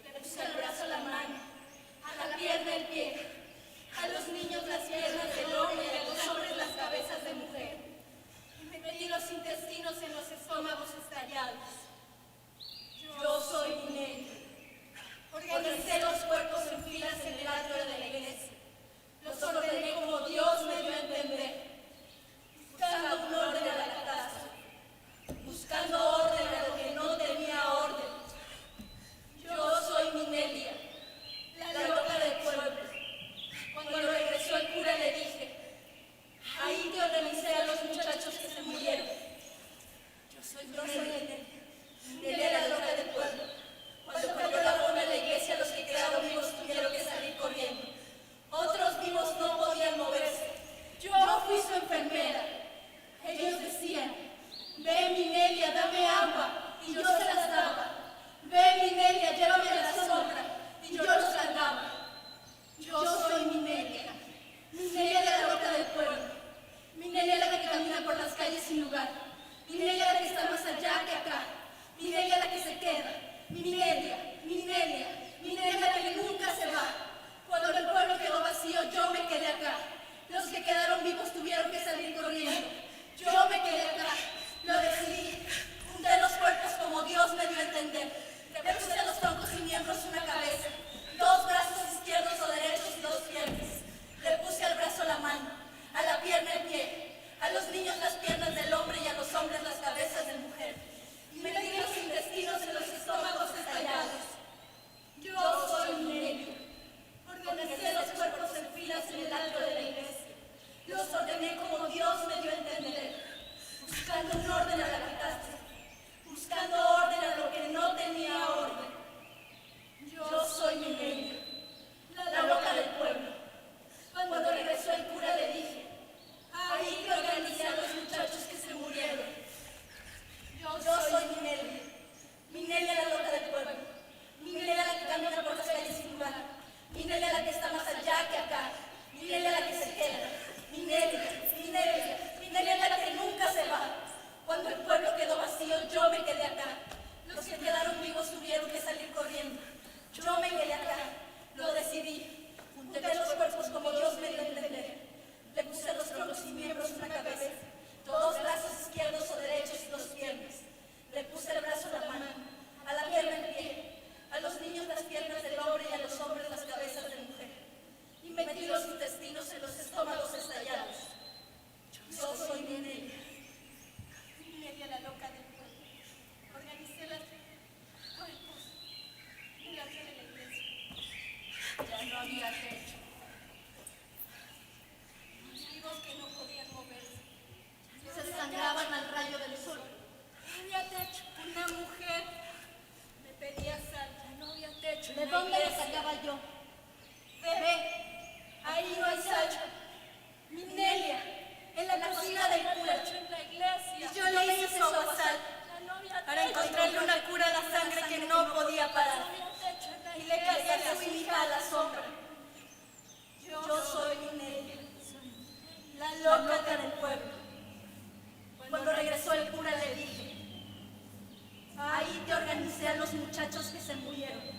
Le puse al brazo la mano, a la pierna el pie, a los niños las piernas del hombre y a los hombres las cabezas de mujer. Y me metí los intestinos en los estómagos estallados. Yo soy Minelia. Organicé los cuerpos en filas en el atrio de la iglesia. Los ordené como Dios me dio a entender, buscando un orden a la catástrofe, buscando orden a lo que no tenía orden. Yo soy Minelia, la loca del pueblo. Cuando regresó el cura le dije, ahí te organicé a los muchachos que se murieron. Yo soy Minelia, Minelia la loca del pueblo. Cuando cayó la bomba en la iglesia, los que quedaron vivos tuvieron que salir corriendo. Otros vivos no podían moverse. Yo fui su enfermera. Ellos decían, ven Minelia, dame agua, y yo se las daba. Ven Minelia, llévame a la sombra, y yo los cargaba. Yo soy Minelia, Minelia la loca del pueblo, Minelia la que camina por las calles sin lugar, Minelia la que está más allá que acá, Minelia la que se queda, Minelia, Minelia, Minelia la que nunca se va. Cuando el pueblo quedó vacío, yo me quedé acá. Los que quedaron vivos tuvieron que salir corriendo. Yo me quedé acá. Lo decidí. Junté los cuerpos como Dios me dio a entender. Le puse a los troncos y miembros una cabeza, dos brazos izquierdos o derechos y dos piernas. Le puse al brazo la mano, a la pierna el pie, a los niños las piernas del hombre y a los hombres las cabezas de mujer. Y metí los intestinos en los estómagos estallados. Yo soy Minelia. Organicé los cuerpos en filas en el atrio de la iglesia. Los ordené como Dios me dio a entender, buscando un orden a la catástrofe, buscando orden a lo que no tenía orden. Yo soy Minelia, la loca del pueblo. Cuando regresó el cura le dije, ahí que organicé a los muchachos que se murieron. Yo soy Minelia, Minelia la loca del pueblo, Minelia la que camina por las calles sin lugar, Minelia la que está más allá que acá, Minelia la que se queda, Minelia, Minelia, Minelia la que nunca se va. Cuando el pueblo quedó vacío, yo me quedé acá. Los que quedaron vivos tuvieron que salir corriendo. Yo me quedé acá, lo decidí. Junté los cuerpos como Dios me dio a entender. Le puse a los troncos y miembros una cabeza, dos brazos izquierdos o derechos y dos piernas. Le puse el brazo a la mano, a la pierna el pie, a los niños las piernas del hombre y a los hombres las cabezas de mujer. Y metí los intestinos en los estómagos estallados. Yo soy Minelia, Minelia la loca del pueblo. Organicé los cuerpos en el atrio de la iglesia. Ya no había techo. Los vivos que no podían moverse se sangraban al rayo del sol. No había techo. Una mujer me pedía sal. Ya no había techo. ¿De dónde la sacaba yo? Ve, ahí no hay sal. Minelia, en la cocina del cura. En la iglesia. Y yo le hice su aguasal para encontrarle una cura a la sangre que no podía parar. Y le cargué a su hija a la sombra. Yo soy Minelia, la loca del pueblo. Cuando regresó el cura le dije, ahí te organicé a los muchachos que se murieron.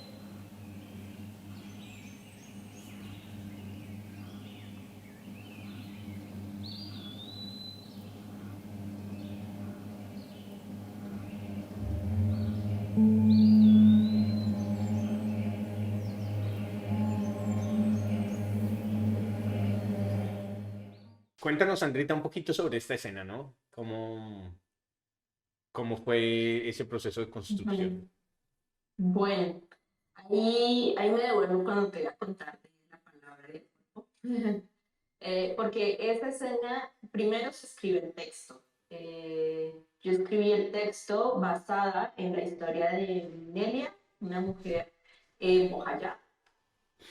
Cuéntanos, Sandrita, un poquito sobre esta escena, ¿no? ¿Cómo fue ese proceso de construcción? Bueno, ahí me devuelvo cuando te voy a contar de la palabra del cuerpo. Porque esa escena primero se escribe en texto. Yo escribí el texto basada en la historia de Nelia, una mujer en Bojayá,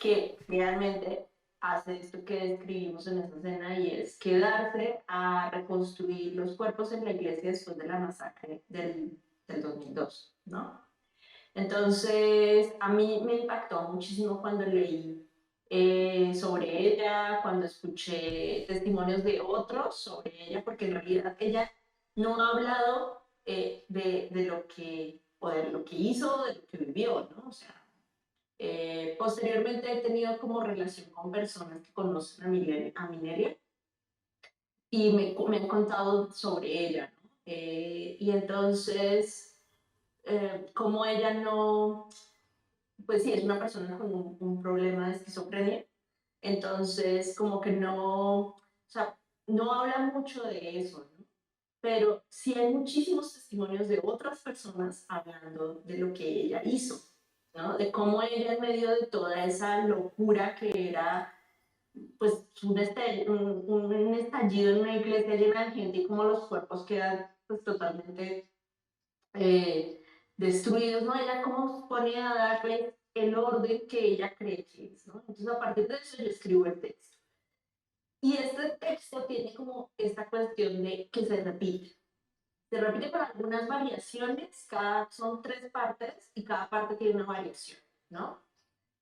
que realmente hace esto que describimos en esta escena y es quedarse a reconstruir los cuerpos en la iglesia después de la masacre del 2002, ¿no? Entonces, a mí me impactó muchísimo cuando leí sobre ella, cuando escuché testimonios de otros sobre ella, porque en realidad ella no ha hablado de lo que, o de lo que hizo, de lo que vivió, ¿no? O sea, posteriormente he tenido como relación con personas que conocen a Mineria y me han contado sobre ella, ¿no? Y entonces, como ella no, pues sí, es una persona con un problema de esquizofrenia, entonces como que no, o sea, no habla mucho de eso, ¿no? Pero sí hay muchísimos testimonios de otras personas hablando de lo que ella hizo, ¿no? De cómo ella en medio de toda esa locura que era, pues, un estallido en una iglesia llena de gente y cómo los cuerpos quedan, pues, totalmente eh, destruidos, ¿no? Ella cómo se pone a darle el orden que ella cree que es, ¿no? Entonces, a partir de eso yo escribo el texto. Y este texto tiene como esta cuestión de que se repite. Se repite con algunas variaciones, son 3 partes y cada parte tiene una variación, ¿no?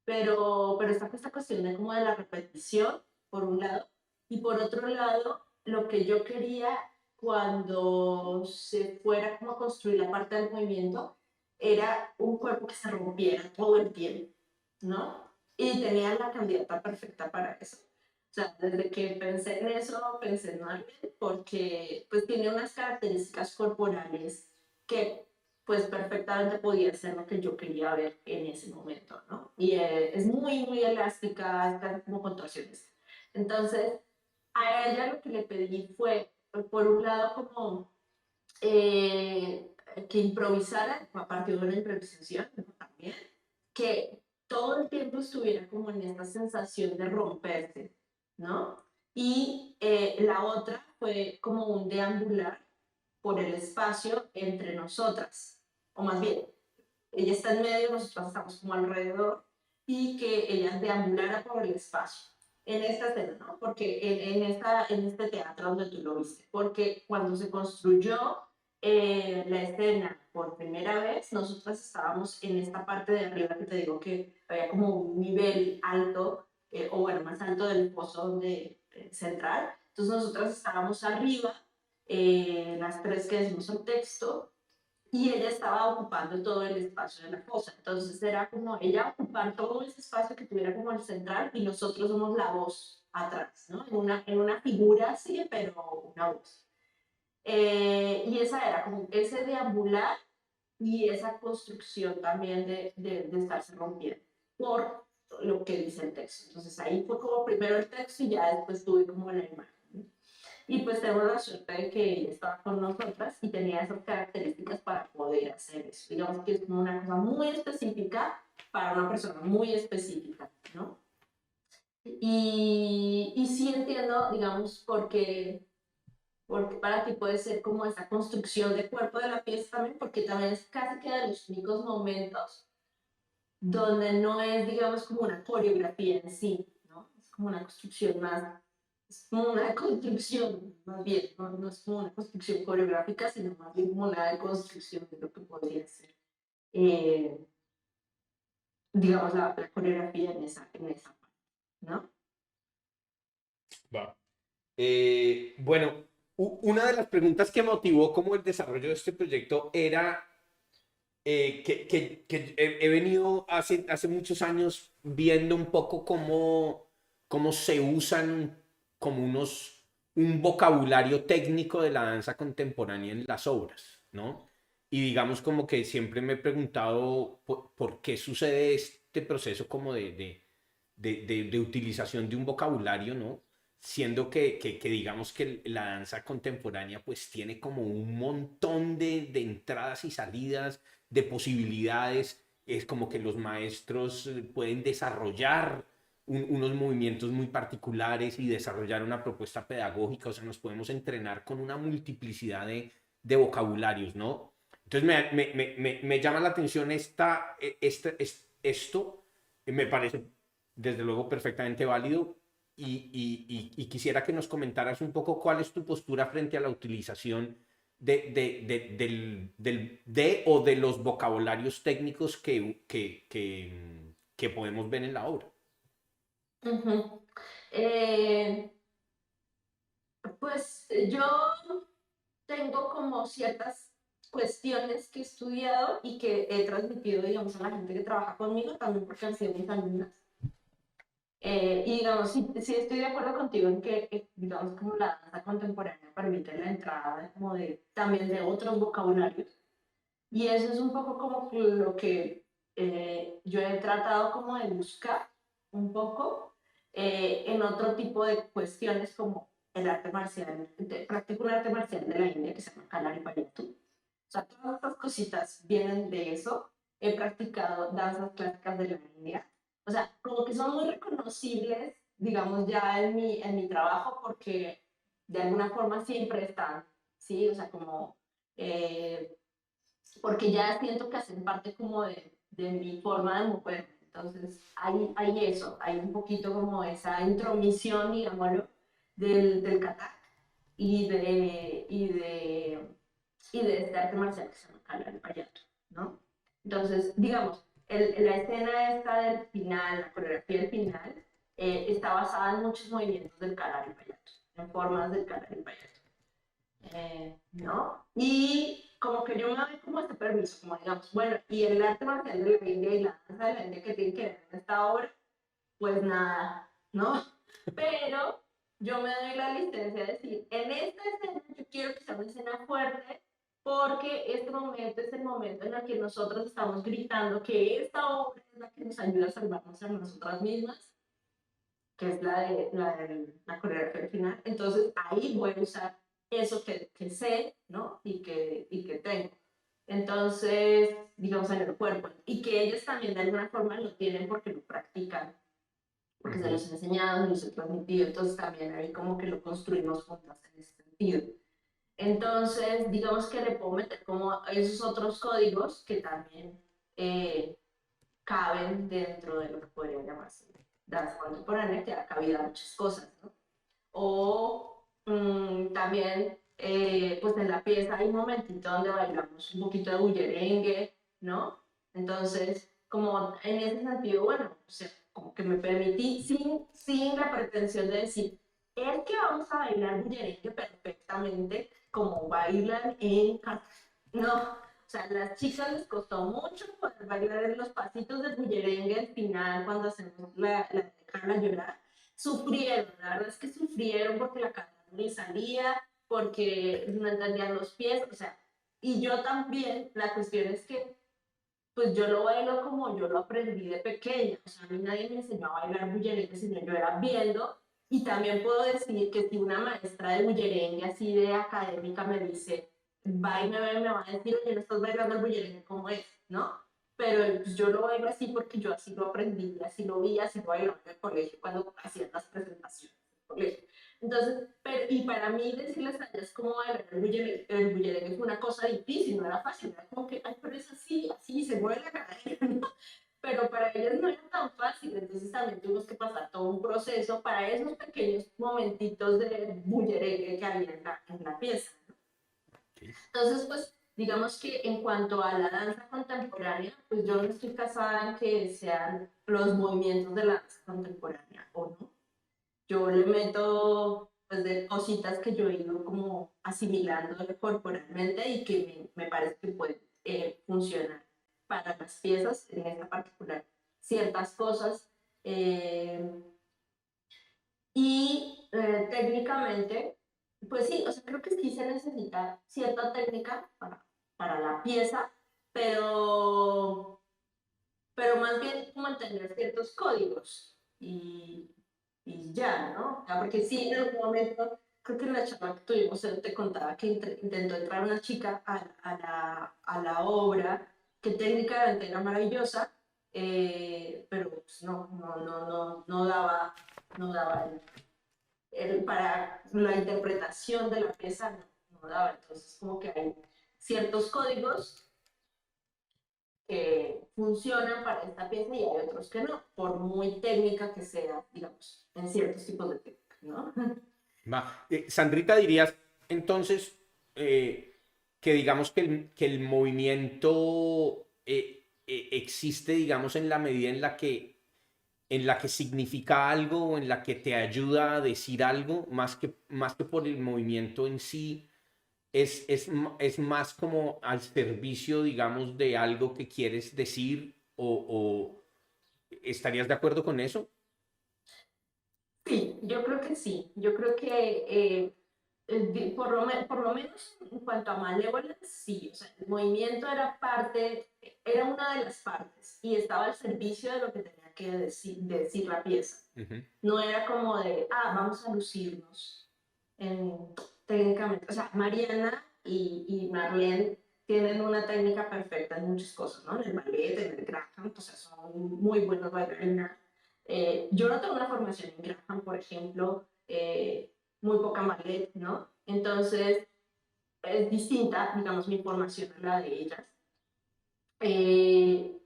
Pero está esta cuestión de como de la repetición, por un lado, y por otro lado, lo que yo quería cuando se fuera como a construir la parte del movimiento era un cuerpo que se rompiera todo el tiempo, ¿no? Y tenía la candidata perfecta para eso. O sea, desde que pensé en eso, pensé en Marvel, porque pues tiene unas características corporales que pues perfectamente podía ser lo que yo quería ver en ese momento, ¿no? Y es muy, muy elástica, está como contorsiones. Entonces, a ella lo que le pedí fue, por un lado, como que improvisara, a partir de una improvisación, ¿no? También, que todo el tiempo estuviera como en esta sensación de romperse, ¿no? Y la otra fue como un deambular por el espacio entre nosotras, o más bien, ella está en medio, nosotras estamos como alrededor, y que ella deambulara por el espacio. En esta escena, ¿no? Porque en este teatro donde tú lo viste, porque cuando se construyó la escena por primera vez, nosotras estábamos en esta parte de arriba que te digo que había como un nivel alto, o bueno, más alto del foso donde, central. Entonces nosotras estábamos arriba, las 3 que decimos el texto, y ella estaba ocupando todo el espacio de la fosa. Entonces era como ella ocupar todo ese espacio que tuviera como el central y nosotros somos la voz atrás, ¿no? En una figura así, pero una voz. Y esa era como ese deambular y esa construcción también de estarse rompiendo por lo que dice el texto. Entonces ahí fue como primero el texto y ya después tuve como la imagen, ¿no? Y pues tenemos la suerte de que ella estaba con nosotras y tenía esas características para poder hacer eso. Digamos que es como una cosa muy específica para una persona muy específica, ¿no? Y sí entiendo, digamos, porque para ti puede ser como esa construcción de cuerpo de la pieza también, porque también es casi que de los únicos momentos donde no es, digamos, como una coreografía en sí, ¿no? Es como una construcción más, es como una construcción, más bien, no es como una construcción coreográfica, sino más bien como una deconstrucción de lo que podría ser, eh, digamos, la coreografía en esa parte, ¿no? Va. Bueno, una de las preguntas que motivó como el desarrollo de este proyecto era que he venido hace muchos años viendo un poco cómo se usan como un vocabulario técnico de la danza contemporánea en las obras, ¿no? Y digamos como que siempre me he preguntado por qué sucede este proceso como de utilización de un vocabulario, ¿no? siendo que digamos que la danza contemporánea pues tiene como un montón de entradas y salidas, de posibilidades, es como que los maestros pueden desarrollar unos movimientos muy particulares y desarrollar una propuesta pedagógica, o sea, nos podemos entrenar con una multiplicidad de vocabularios, ¿no? Entonces me llama la atención esto, me parece desde luego perfectamente válido y quisiera que nos comentaras un poco cuál es tu postura frente a la utilización o de los vocabularios técnicos que podemos ver en la obra. Ujú. Eh, pues yo tengo como ciertas cuestiones que he estudiado y que he transmitido, digamos, a la gente que trabaja conmigo, también porque han sido mis alumnas. Y digamos, sí estoy de acuerdo contigo en que, digamos, como la danza contemporánea permite la entrada como también de otros vocabularios. Y eso es un poco como que lo que yo he tratado como de buscar un poco en otro tipo de cuestiones como el arte marcial. Practico un arte marcial de la India que se llama Kalaripayattu. O sea, todas estas cositas vienen de eso. He practicado danzas clásicas de la India. O sea, como que son muy reconocibles, digamos, ya en mi trabajo porque de alguna forma siempre están, ¿sí? O sea, como... porque ya siento que hacen parte como de mi forma de mover. Entonces, hay eso, hay un poquito como esa intromisión, digámoslo, del kata y de este arte marcial que se llama Kalaripayattu, ¿no? Entonces, digamos, la escena esta del final, la coreografía del final, está basada en muchos movimientos del Kalaripayattu, en formas del Kalaripayattu. ¿No? Y como que yo me doy como este permiso, como digamos, bueno, y el arte marcial de la India y la danza de la India que tiene que ver en esta obra, pues nada, ¿no? Pero yo me doy la licencia de decir, en esta escena yo quiero que sea una escena fuerte, porque este momento es el momento en el que nosotros estamos gritando que esta obra es la que nos ayuda a salvarnos a nosotras mismas, que es la coreografía final. Entonces ahí voy a usar eso que sé, ¿no? Y que tengo. Entonces, digamos, en el cuerpo. Y que ellos también de alguna forma lo tienen porque lo practican, porque se los he enseñado, los he transmitido. Entonces también ahí como que lo construimos juntas en ese sentido. Entonces, digamos que le puedo meter como esos otros códigos que también caben dentro de lo que podría llamarse danza contemporánea, que ha cabido a muchas cosas, ¿no? O también, pues en la pieza hay un momentito donde bailamos un poquito de bullerengue, ¿no? Entonces, como en ese sentido, bueno, o sea, como que me permití, sin la pretensión de decir, es que vamos a bailar bullerengue perfectamente como bailan en casa. No, o sea, a las chicas les costó mucho poder bailar en los pasitos de bullerengue al final cuando hacemos la de Carla llorar. Sufrieron, la verdad es que sufrieron porque la cara no les salía, porque no entendían los pies, o sea, y yo también, la cuestión es que pues yo lo bailo como yo lo aprendí de pequeña, o sea, a mí nadie me enseñó a bailar bullerengue, sino yo era viendo, y también puedo decir que si una maestra de bullerengue así de académica me dice, va y me va a decir, oye, no estás bailando el bullerengue como es, ¿no? Pero pues, yo lo bailo así porque yo así lo aprendí, así lo vi, así lo bailaba en el colegio cuando hacían las presentaciones del colegio. Entonces, y para mí decirles a ellas cómo bailar el bullerengue fue una cosa difícil, no era fácil, era como que, ay, pero es así, así, se mueve la cadera, ¿no? Pero para ellas no era tan fácil, entonces también tuvimos que pasar todo un proceso para esos pequeños momentitos de bullerengue que había en la pieza, ¿no? Entonces, pues, digamos que en cuanto a la danza contemporánea, pues yo no estoy casada en que sean los movimientos de la danza contemporánea o no. Yo le meto pues de cositas que yo he ido como asimilando corporalmente y que me parece que pueden funcionar para las piezas, en esta particular, ciertas cosas. Técnicamente, pues sí, o sea, creo que sí se necesita cierta técnica para la pieza, pero, pero más bien como entender ciertos códigos. y ya, ¿no? Ya, porque sí, en algún momento, creo que en la charla que tuvimos, él te contaba que intentó entrar una chica a la obra, que técnicamente era maravillosa, pero pues, no daba, para la interpretación de la pieza, no daba. Entonces, como que hay ciertos códigos que funcionan para esta pieza y hay otros que no, por muy técnica que sea, digamos, en ciertos tipos de técnica, ¿no? Va. Sandrita, dirías entonces que digamos que el movimiento existe, digamos, en la medida en la que significa algo o en la que te ayuda a decir algo, más que por el movimiento en sí, es más como al servicio, digamos, de algo que quieres decir o ¿estarías de acuerdo con eso? Sí, yo creo que sí. Yo creo que por lo menos en cuanto a Malevolence, sí. O sea, el movimiento era parte, era una de las partes y estaba al servicio de lo que tenía que decir la pieza. Ujú. No era como de, vamos a lucirnos técnicamente. O sea, Mariana y Marlene tienen una técnica perfecta en muchas cosas, ¿no? En el ballet, en el Graham, o sea, son muy buenos bailarinas. Yo no tengo una formación en Graham, por ejemplo, muy poca ballet, ¿no? Entonces, es distinta, digamos, mi formación a la de ellas.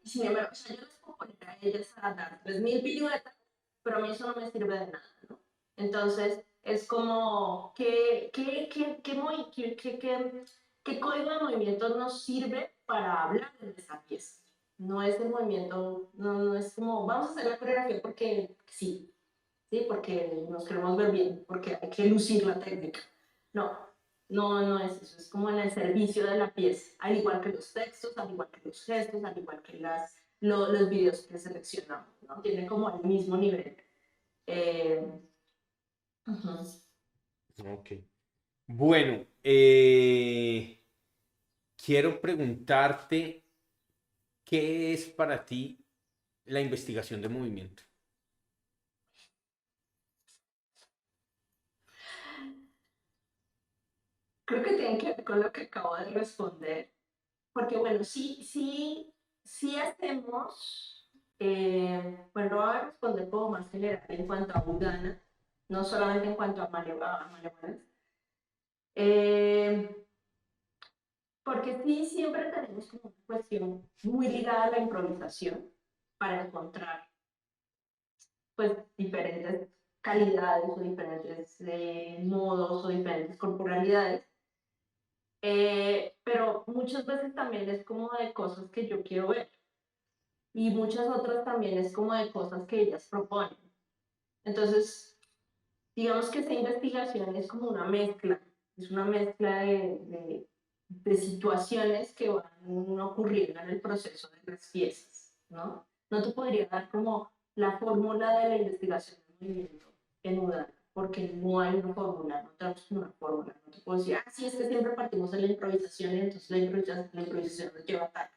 Sin embargo, o sea, yo les puedo poner a ellas a dar 3000 piruetas, pero a mí eso no me sirve de nada, ¿no? Entonces, es como, ¿qué código de movimiento nos sirve para hablar de esa pieza? No es el movimiento, no es como, vamos a hacer la coreografía porque sí, porque nos queremos ver bien, porque hay que lucir la técnica. No, no es eso, es como en el servicio de la pieza, al igual que los textos, al igual que los gestos, al igual que los videos que seleccionamos, ¿no? Tiene como el mismo nivel. Eh, ujú. Ok. Bueno, quiero preguntarte, ¿qué es para ti la investigación de movimiento? Creo que tiene que ver con lo que acabo de responder, porque bueno, sí hacemos, bueno, voy a responder como más general en cuanto a Udana, no solamente en cuanto a Malevolence. Eh, Porque sí, siempre tenemos como una cuestión muy ligada a la improvisación para encontrar pues diferentes calidades o diferentes modos o diferentes corporalidades. Pero muchas veces también es como de cosas que yo quiero ver y muchas otras también es como de cosas que ellas proponen. Entonces, digamos que esa investigación es como una mezcla, es una mezcla de situaciones que van ocurriendo en el proceso de las piezas, ¿no? No te podría dar como la fórmula de la investigación del movimiento en UDA, porque no hay una fórmula, no tenemos una fórmula, no te puedo decir, sí, es que siempre partimos de la improvisación y entonces la improvisación nos lleva a tal.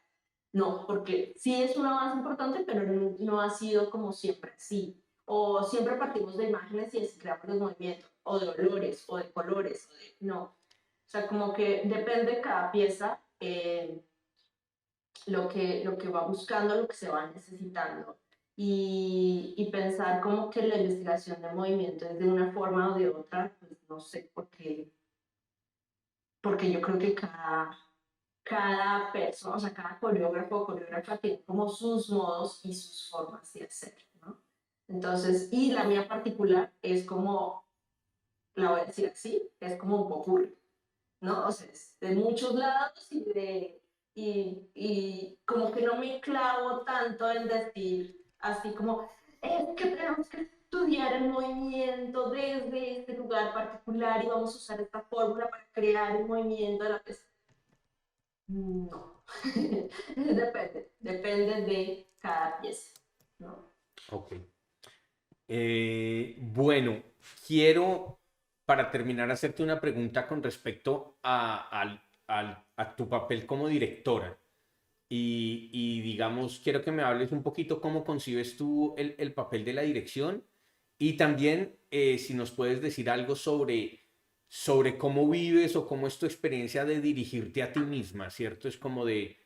No, porque sí es un avance importante, pero no ha sido como siempre así. O siempre partimos de imágenes y así creamos los movimientos, o de olores, o de colores, no. O sea, como que depende de cada pieza lo que va buscando, lo que se va necesitando. Y pensar como que la investigación de movimiento es de una forma o de otra, pues no sé, porque yo creo que cada persona, o sea, cada coreógrafo o coreógrafa tiene como sus modos y sus formas de hacer, ¿no? Entonces, y la mía particular es como, la voy a decir así, es como un popurrí, ¿no? O sea, es de muchos lados y como que no me clavo tanto en decir así como, es que tenemos que estudiar el movimiento desde este lugar particular y vamos a usar esta fórmula para crear el movimiento de la pieza. No, depende de cada pieza, ¿no? Ok. Bueno, quiero, para terminar, hacerte una pregunta con respecto a tu papel como directora. Digamos, quiero que me hables un poquito cómo concibes tú el papel de la dirección Y también, si nos puedes decir algo sobre cómo vives o cómo es tu experiencia de dirigirte a ti misma, ¿cierto? Es como de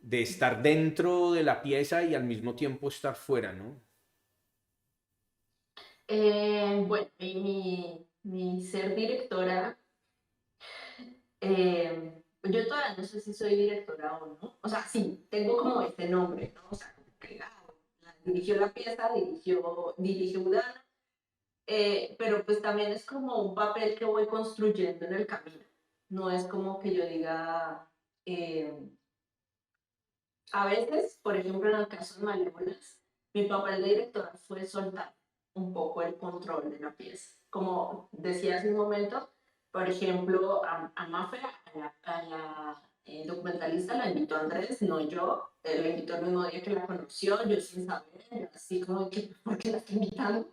estar dentro de la pieza y al mismo tiempo estar fuera, ¿no? Bueno, y mi ser directora, yo todavía no sé si soy directora o no. O sea, sí, tengo como este nombre, ¿no? O sea, como que dirigió la pieza, dirigió Udana, pero pues también es como un papel que voy construyendo en el camino. No es como que yo diga, eh, a veces, por ejemplo, en el caso de Malévolas, mi papel de directora fue soltar un poco el control de la pieza. Como decía hace un momento, por ejemplo, a Mafe, a la documentalista, la invitó Andrés, no yo. Él la invitó el mismo día que la conoció, yo sin saber, yo así como que, ¿por qué la estoy invitando?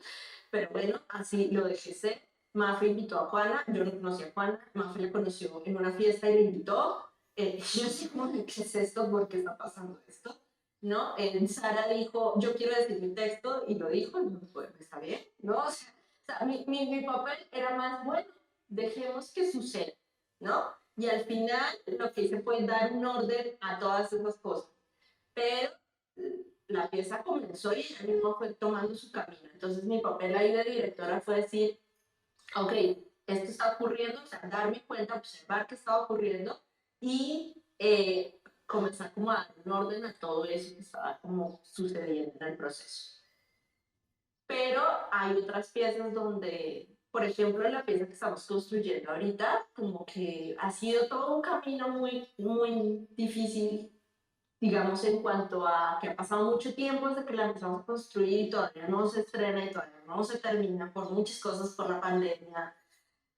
Pero bueno, así lo dejé ser. Mafe invitó a Juana, yo no conocía a Juana, Mafe la conoció en una fiesta y la invitó. Yo sí como, ¿qué es esto? ¿Por qué está pasando esto? ¿No? Sara dijo, yo quiero decir mi texto, y lo dijo, y pues está bien, ¿no? O sea, mi papel era más, bueno, dejemos que suceda, ¿no? Y al final lo que hice fue dar un orden a todas esas cosas. Pero la pieza comenzó y ella misma fue tomando su camino. Entonces mi papel ahí de directora fue decir, ok, esto está ocurriendo, o sea, darme cuenta, observar qué estaba ocurriendo y comenzar como a dar un orden a todo eso que estaba como sucediendo en el proceso. Pero hay otras piezas donde, por ejemplo, en la pieza que estamos construyendo ahorita, como que ha sido todo un camino muy, muy difícil, digamos, en cuanto a que ha pasado mucho tiempo desde que la empezamos a construir y todavía no se estrena y todavía no se termina por muchas cosas, por la pandemia,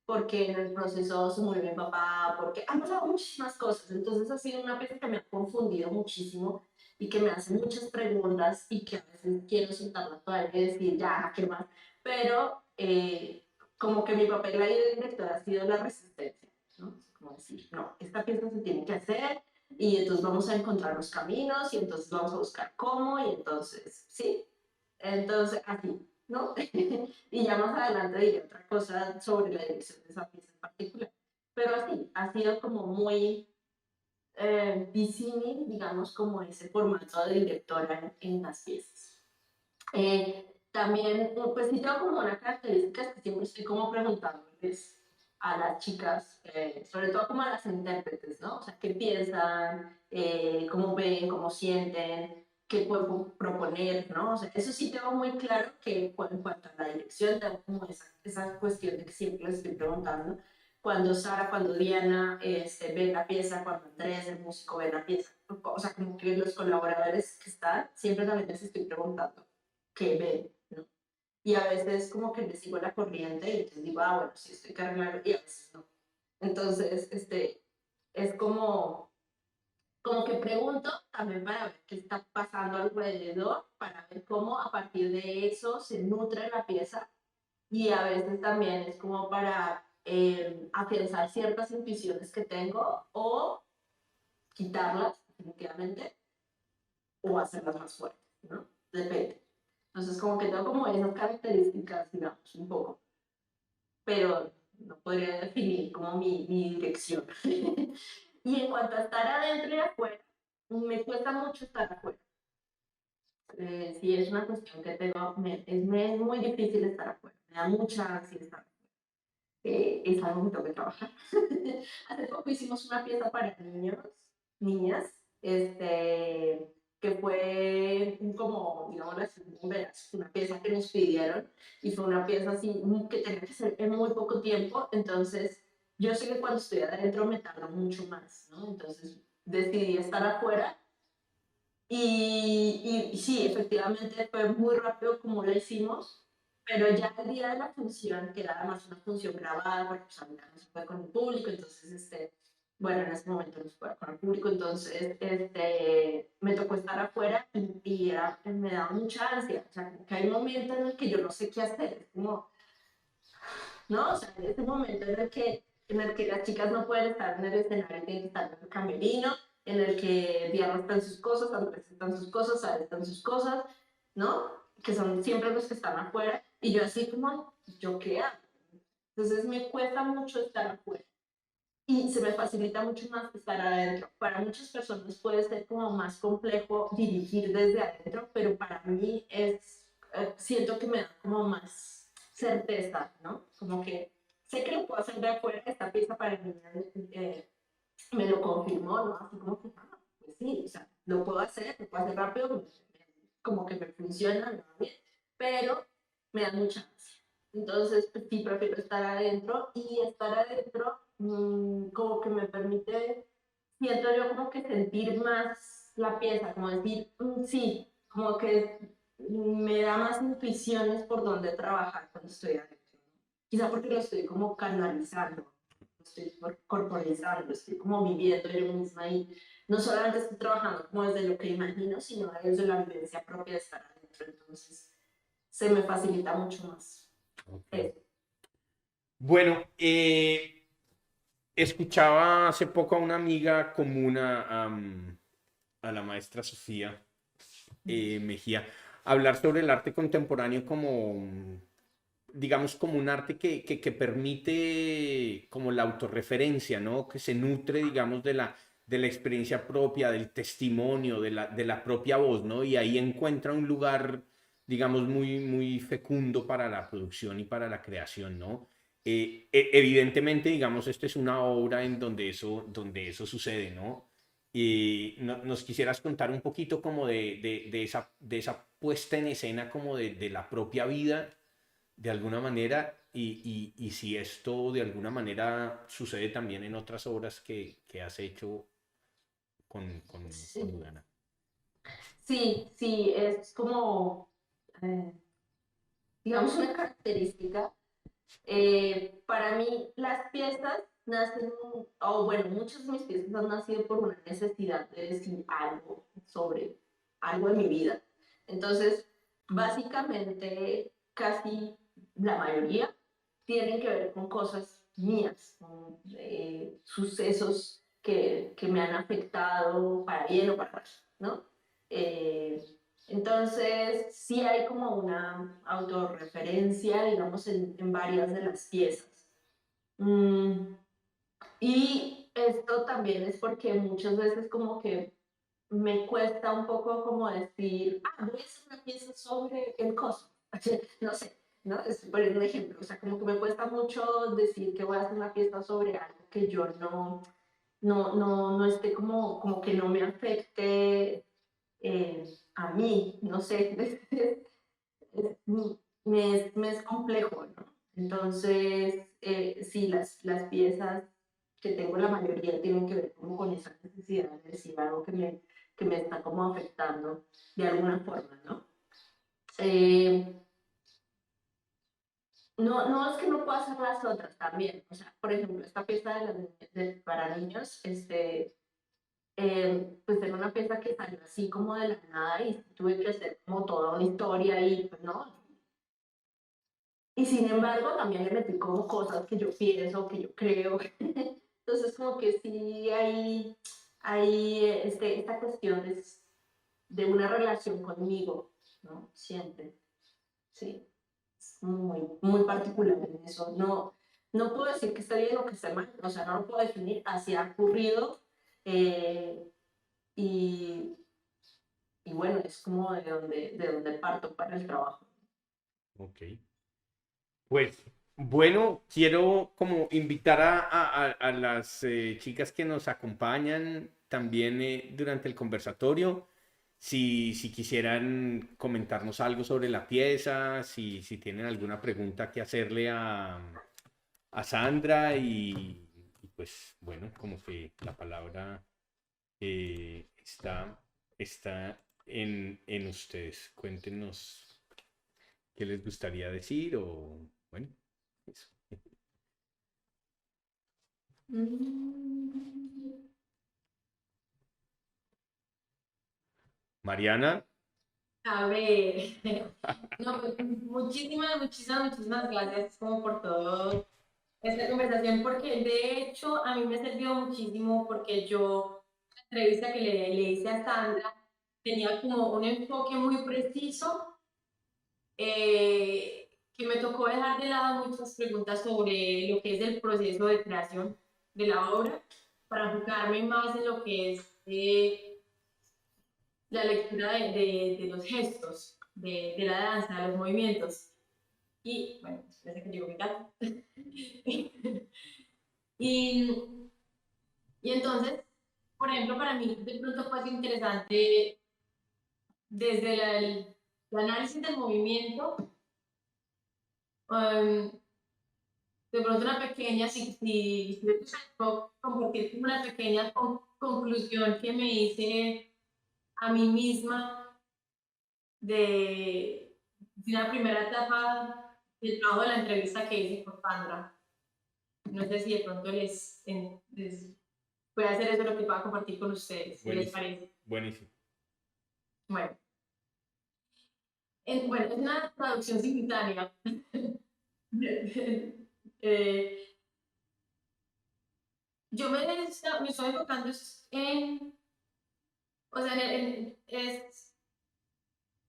porque en el proceso se murió mi papá, porque han pasado muchísimas cosas. Entonces ha sido una pieza que me ha confundido muchísimo y que me hace muchas preguntas y que a veces quiero sentar la toalla y decir, ya, ¿qué más? Pero como que mi papel ahí de directora ha sido la resistencia, ¿no? Como decir, no, esta pieza se tiene que hacer y entonces vamos a encontrar los caminos y entonces vamos a buscar cómo y entonces, ¿sí? Entonces, así, ¿no? Y ya más adelante diré otra cosa sobre la dirección de esa pieza en particular. Pero así, ha sido como muy disímil, digamos, como ese formato de directora en las piezas. También, pues sí tengo como una característica que siempre estoy como preguntándoles a las chicas, sobre todo como a las intérpretes, ¿no? O sea, qué piensan, cómo ven, cómo sienten, qué puedo proponer, ¿no? O sea, eso sí tengo muy claro que en cuanto a la dirección, tengo como esa cuestión de que siempre les estoy preguntando. Cuando Sara, cuando Diana ven la pieza, cuando Andrés, el músico, ve la pieza, o sea, como que los colaboradores que están, siempre también les estoy preguntando qué ven, ¿no? Y a veces como que les sigo la corriente y les digo, ah, bueno, sí, estoy que arreglarlo, y a veces no. Entonces, es como que pregunto también para ver qué está pasando alrededor, para ver cómo a partir de eso se nutre la pieza, y a veces también es como para afianzar ciertas intuiciones que tengo o quitarlas definitivamente o hacerlas más fuertes, ¿no? Depende. Entonces como que tengo como esas características, digamos, un poco, pero no podría definir como mi dirección. Y en cuanto a estar adentro y afuera, me cuesta mucho estar afuera. Sí, es una cuestión que tengo, me es muy difícil estar afuera, me da mucha ansiedad estar afuera. Es algo que tengo que trabajar. Hace poco hicimos una pieza para niños, niñas, que fue como, digamos así, una pieza que nos pidieron y fue una pieza así que tenía que ser en muy poco tiempo, entonces yo sé que cuando estoy adentro me tarda mucho más, ¿no? Entonces decidí estar afuera y sí, efectivamente fue muy rápido como lo hicimos, pero ya el día de la función, que era además una función grabada, porque pues ahorita no se puede con el público, entonces, bueno, en ese momento no se puede con el público, entonces, me tocó estar afuera y me daba mucha ansia, o sea, como que hay momentos en el que yo no sé qué hacer, es como, ¿no? O sea, en ese momento en el que las chicas no pueden estar en el escenario, tienen que estar en el camerino, en el que Diana está en sus cosas, Andrés está en sus cosas, Sara está en sus cosas, ¿no? Que son siempre los que están afuera. Y yo así como, ¿yo qué hago? Entonces me cuesta mucho estar afuera y se me facilita mucho más estar adentro. Para muchas personas puede ser como más complejo dirigir desde adentro, pero para mí siento que me da como más certeza, ¿no? Como que sé que lo puedo hacer de afuera, esta pieza para mí me lo confirmó, ¿no? Así como que, pues sí, o sea, lo puedo hacer rápido, como que me funciona, me va bien, pero me da mucha ansia. Entonces, pues, sí, prefiero estar adentro y estar adentro como que me permite, siento yo como que sentir más la pieza, como decir, sí, como que me da más intuiciones por dónde trabajar cuando estoy adentro. Quizá porque lo estoy como canalizando, lo estoy corporalizando, estoy como viviendo yo misma y no solamente estoy trabajando como desde lo que imagino, sino desde la vivencia propia de estar adentro. Entonces, se me facilita mucho más. Ok. Bueno, escuchaba hace poco a una amiga común a la maestra Sofía Mejía hablar sobre el arte contemporáneo como, digamos, como un arte que permite como la autorreferencia, ¿no? Que se nutre, digamos, de la experiencia propia, del testimonio, de la propia voz, ¿no? Y ahí encuentra un lugar, digamos, muy fecundo para la producción y para la creación, ¿no? Evidentemente, digamos, esta es una obra en donde eso sucede, ¿no? Y nos quisieras contar un poquito como de esa puesta en escena como de la propia vida de alguna manera y si esto de alguna manera sucede también en otras obras que has hecho con Sí, Dudana. sí, sí, es como, eh, digamos, una característica. Para mí, las piezas nacen, o bueno, muchas de mis piezas han nacido por una necesidad de decir algo sobre algo en mi vida. Entonces, básicamente, casi la mayoría tienen que ver con cosas mías, con sucesos que me han afectado para bien o para mal, ¿no? Eh, entonces, sí hay como una autorreferencia, digamos, en varias de las piezas. Mm, y esto también es porque muchas veces como que me cuesta un poco como decir, voy a hacer una pieza sobre el cosmos. No sé, ¿no? Es por un ejemplo, o sea, como que me cuesta mucho decir que voy a hacer una pieza sobre algo que yo no esté como que no me afecte a mí, no sé, me es complejo, ¿no? Entonces, sí, las piezas que tengo, la mayoría tienen que ver como con esa necesidad de decir algo que me está como afectando de alguna forma, ¿no? Eh, no es que no pueda hacer las otras también, o sea, por ejemplo, esta pieza para niños, pues era una pieza que salió así como de la nada y tuve que hacer como toda una historia y pues no. Y sin embargo, también le metí como cosas que yo pienso, que yo creo. Entonces, como que sí hay esta cuestión de una relación conmigo, ¿no? Siempre, sí. Es muy particular en eso. No puedo decir que está bien o que está mal, o sea, no lo puedo definir. Así ha ocurrido. eh, y, y bueno, es como de donde parto para el trabajo. Ok. Pues bueno, quiero como invitar a las chicas que nos acompañan también durante el conversatorio, si quisieran comentarnos algo sobre la pieza, si tienen alguna pregunta que hacerle a Sandra y pues bueno, como que la palabra está en ustedes. Cuéntenos qué les gustaría decir o bueno, eso. Mm. Mariana, A ver, no, pues, muchísimas gracias como por todo esta conversación, porque de hecho a mí me sirvió muchísimo porque yo, la entrevista que le hice a Sandra, tenía como un enfoque muy preciso que me tocó dejar de lado muchas preguntas sobre lo que es el proceso de creación de la obra para enfocarme más en lo que es la lectura de los gestos, de la danza, de los movimientos. Y bueno, parece que llegó mi gato. y, y entonces, por ejemplo, para mí de pronto fue interesante desde el análisis del movimiento, um, de pronto una pequeña, si puedo compartir una pequeña conclusión que me hice a mí misma de una primera etapa del trabajo de la entrevista que hice con Sandra. No sé si de pronto les puede hacer eso lo que pueda compartir con ustedes, si les parece. Buenísimo. Bueno. Bueno, es una traducción simultánea. Yo me estoy enfocando en, o sea, es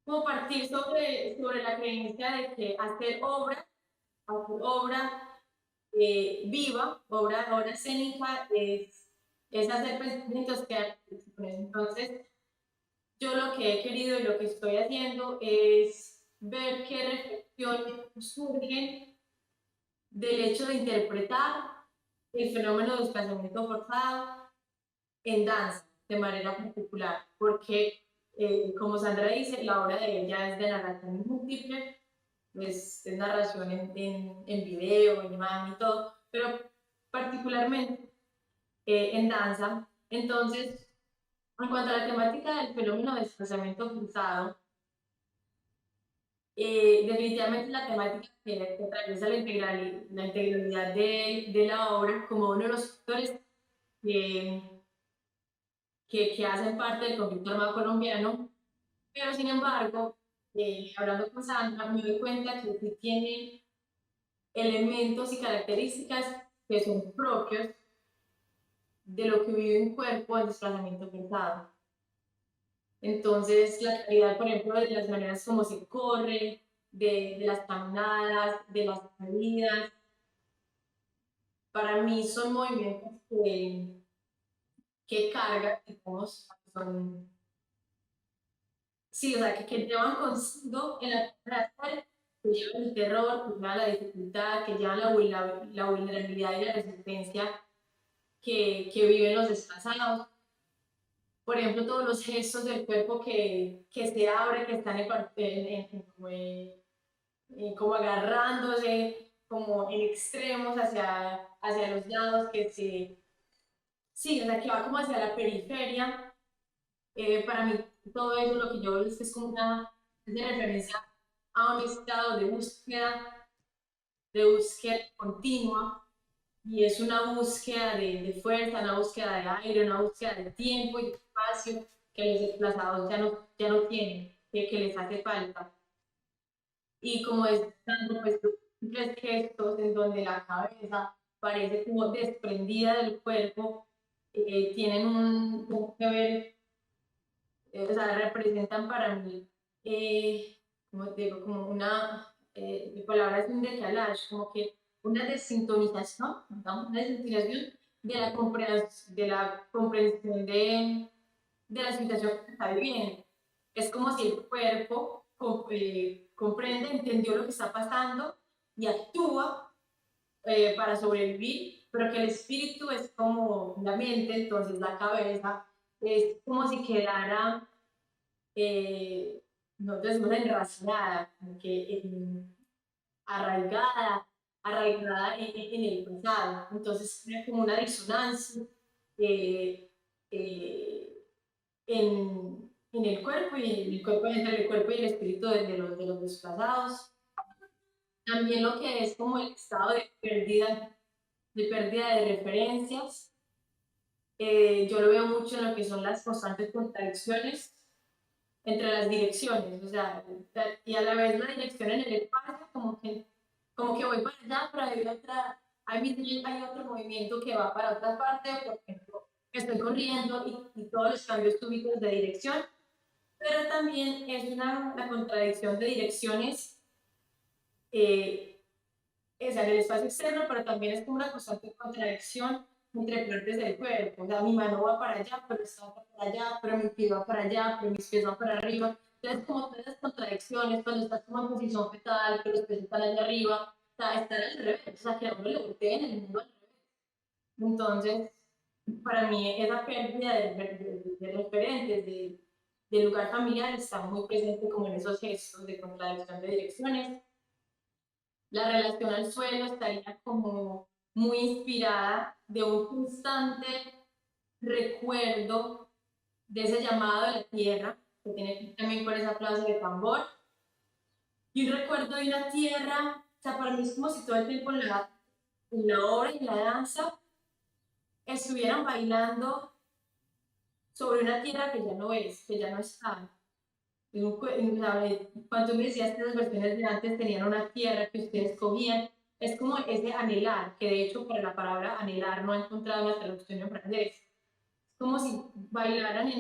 como partir sobre la creencia de que hacer obra viva, obra escénica, es hacer pensamientos que entonces yo lo que he querido y lo que estoy haciendo es ver qué reflexiones surgen del hecho de interpretar el fenómeno de desplazamiento forzado en danza de manera particular, porque como Sandra dice, la obra de ella es de narración múltiple, es narración en video, en imagen y todo, pero particularmente en danza. Entonces, en cuanto a la temática del fenómeno de desplazamiento forzado, definitivamente la temática que atraviesa la integralidad de la obra como uno de los factores que hacen parte del conflicto armado colombiano, pero sin embargo, hablando con Sandra, me doy cuenta que sí tiene elementos y características que son propios de lo que vive un cuerpo en desplazamiento forzado. Entonces, la calidad, por ejemplo, de las maneras como se corre, de las caminadas, de las salidas, para mí son movimientos que cargan, digamos, son, sí, o sea, que llevan consigo en la práctica, que llevan el terror, que llevan la dificultad, que llevan la vulnerabilidad y la resistencia que viven los desplazados. Por ejemplo, todos los gestos del cuerpo que se abre, que están como agarrándose, como en extremos hacia los lados, sí, o sea, que va como hacia la periferia. Para mí, todo eso lo que yo veo es como es de referencia a un estado de búsqueda continua, y es una búsqueda de fuerza, una búsqueda de aire, una búsqueda de tiempo y de espacio que los desplazados ya no tienen, que les hace falta. Y como están pues simples gestos en donde la cabeza parece como desprendida del cuerpo, tienen un que ver, o sea, representan para mí, como te digo, como mi palabra es un decalage, como que una desintonización, ¿no? Una desintonización de la comprensión de la situación que se está viviendo. Es como si el cuerpo comprende, entendió lo que está pasando y actúa para sobrevivir, pero que el espíritu es como la mente, entonces la cabeza es como si quedara, no decimos enracinada, como que arraigada en el pasado. Entonces es como una disonancia en el cuerpo y el cuerpo, entre el cuerpo y el espíritu de los desplazados. También lo que es como el estado de pérdida de referencias. Yo lo veo mucho en lo que son las constantes contradicciones entre las direcciones, o sea, y a la vez la dirección en el espacio, como que voy para allá, pero hay otro movimiento que va para otra parte, por ejemplo, estoy corriendo y todos los cambios súbitos de dirección, pero también es la contradicción de direcciones es en el espacio externo, pero también es como una constante contradicción entre partes del cuerpo. O sea, mi mano va para allá, pero esta va para allá, pero mi pie va para allá, pero mis pies van para arriba. Entonces, como todas esas contradicciones, cuando estás como en posición fetal, pero los pies están allá arriba, o sea, están al revés, o sea, que a uno le volteen el mundo al revés. Entonces, para mí, esa pérdida de referentes, del lugar familiar, está muy presente como en esos gestos de contradicción de direcciones. La relación al suelo estaría como muy inspirada de un constante recuerdo de ese llamado de la tierra, que tiene que ver también con esa plaza de tambor, y un recuerdo de una tierra, o sea, para mí es como si todo el tiempo en la obra y en la danza estuvieran bailando sobre una tierra que ya no es, que ya no está. Cuando me decías que las versiones de antes tenían una tierra que ustedes cogían, es como ese anhelar, que de hecho para la palabra anhelar no he encontrado una traducción en francés. Es como si bailaran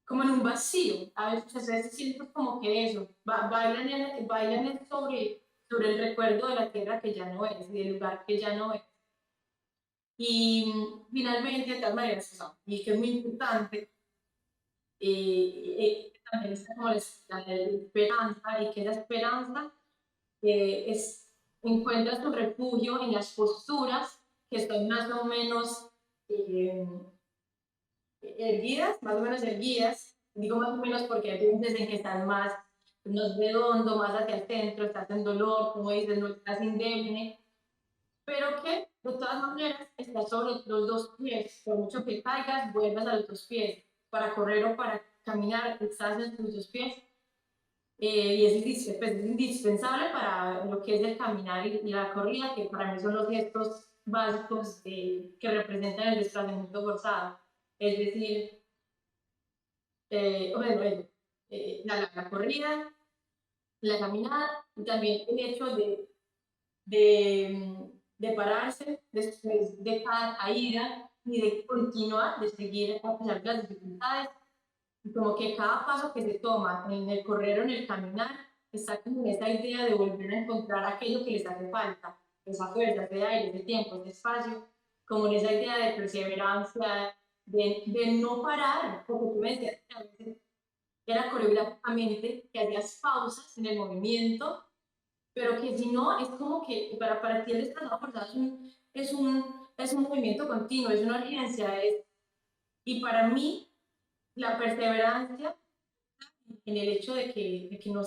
como en un vacío. A veces siento como que eso, bailan sobre el recuerdo de la tierra que ya no es, del lugar que ya no es. Y finalmente, de tal manera, y que es muy importante, también está como la esperanza, y que la esperanza encuentra su refugio en las posturas que son más o menos erguidas, digo más o menos porque hay veces en que están más redondo, más hacia el centro, estás en dolor, como dices, no estás indemne, pero que de todas maneras estás sobre los dos pies, por mucho que caigas, vuelvas a los dos pies, para correr o para caminar, estás en tus dos pies, y es indispensable para lo que es el caminar y la corrida, que para mí son los gestos básicos que representan el desplazamiento forzado, es decir, bueno, la corrida, la caminada, y también el hecho de pararse después de cada caída y de continuar, de seguir a pesar de las dificultades, y como que cada paso que se toma en el correr o en el caminar está como en esa idea de volver a encontrar aquello que les hace falta, esa fuerza, ese aire, ese tiempo, ese espacio, como en esa idea de perseverancia, de no parar, porque tú me decías que a veces era coreográficamente, que hacías pausas en el movimiento, pero que si no, es como que para ti el desplazado forzado es un movimiento continuo, es una urgencia, y para mí la perseverancia en el hecho de que no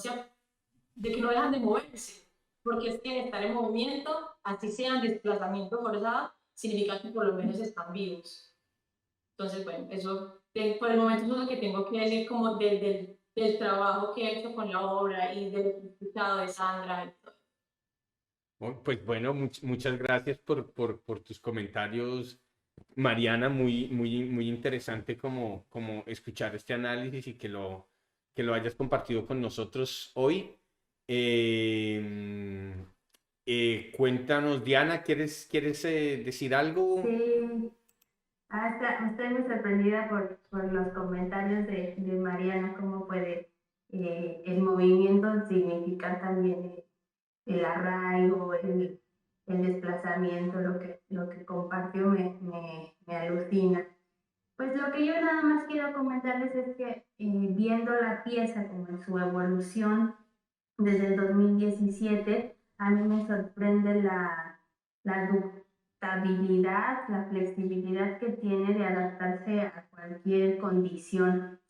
dejan de moverse, porque es que estar en movimiento, así sea en desplazamiento forzado, significa que por lo menos están vivos. Entonces, bueno, eso por el momento es lo que tengo que decir como del trabajo que he hecho con la obra y del significado de Sandra. Y todo. Pues bueno, muchas gracias por tus comentarios, Mariana. Muy interesante como escuchar este análisis y que lo hayas compartido con nosotros hoy. Eh, Cuéntanos, Diana, ¿quieres decir algo? Sí, estoy muy sorprendida por los comentarios de Mariana, cómo puede el movimiento significar también el arraigo, el desplazamiento, lo que compartió me alucina. Pues lo que yo nada más quiero comentarles es que viendo la pieza como en su evolución desde el 2017, a mí me sorprende la adaptabilidad, la flexibilidad que tiene de adaptarse a cualquier condición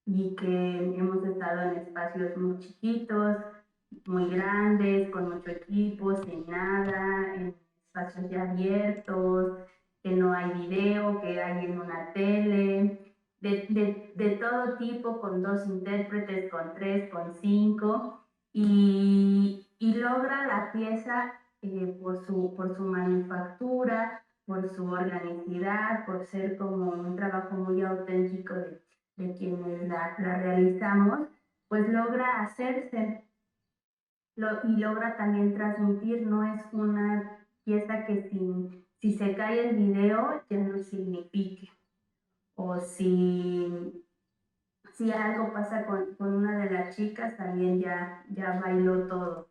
y que hemos estado en espacios muy chiquitos, muy grandes, con mucho equipo, sin nada, en espacios ya abiertos, que no hay video, que hay en una tele, de todo tipo, con 2 intérpretes, con 3, con 5, y logra la pieza por su manufactura, por su organicidad, por ser como un trabajo muy auténtico de quienes la realizamos, pues logra hacerse y logra también transmitir. No es una pieza que si se cae el video ya no signifique, o si si algo pasa con una de las chicas, también ya bailó todo.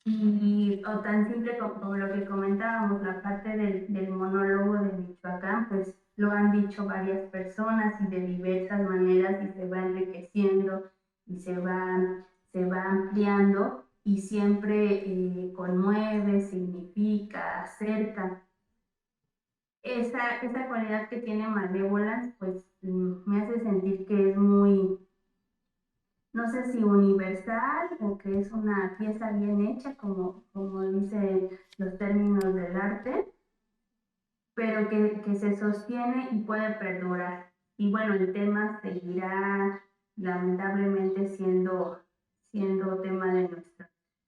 O tan simple como lo que comentábamos, la parte del monólogo de Michoacán, pues lo han dicho varias personas y de diversas maneras y se va enriqueciendo y se va ampliando y siempre conmueve, significa, acerca. Esa cualidad que tiene Malévolas, pues me hace sentir que es muy, no sé si universal o que es una pieza bien hecha, como dicen los términos del arte, pero que se sostiene y puede perdurar. Y bueno, el tema seguirá lamentablemente siendo tema de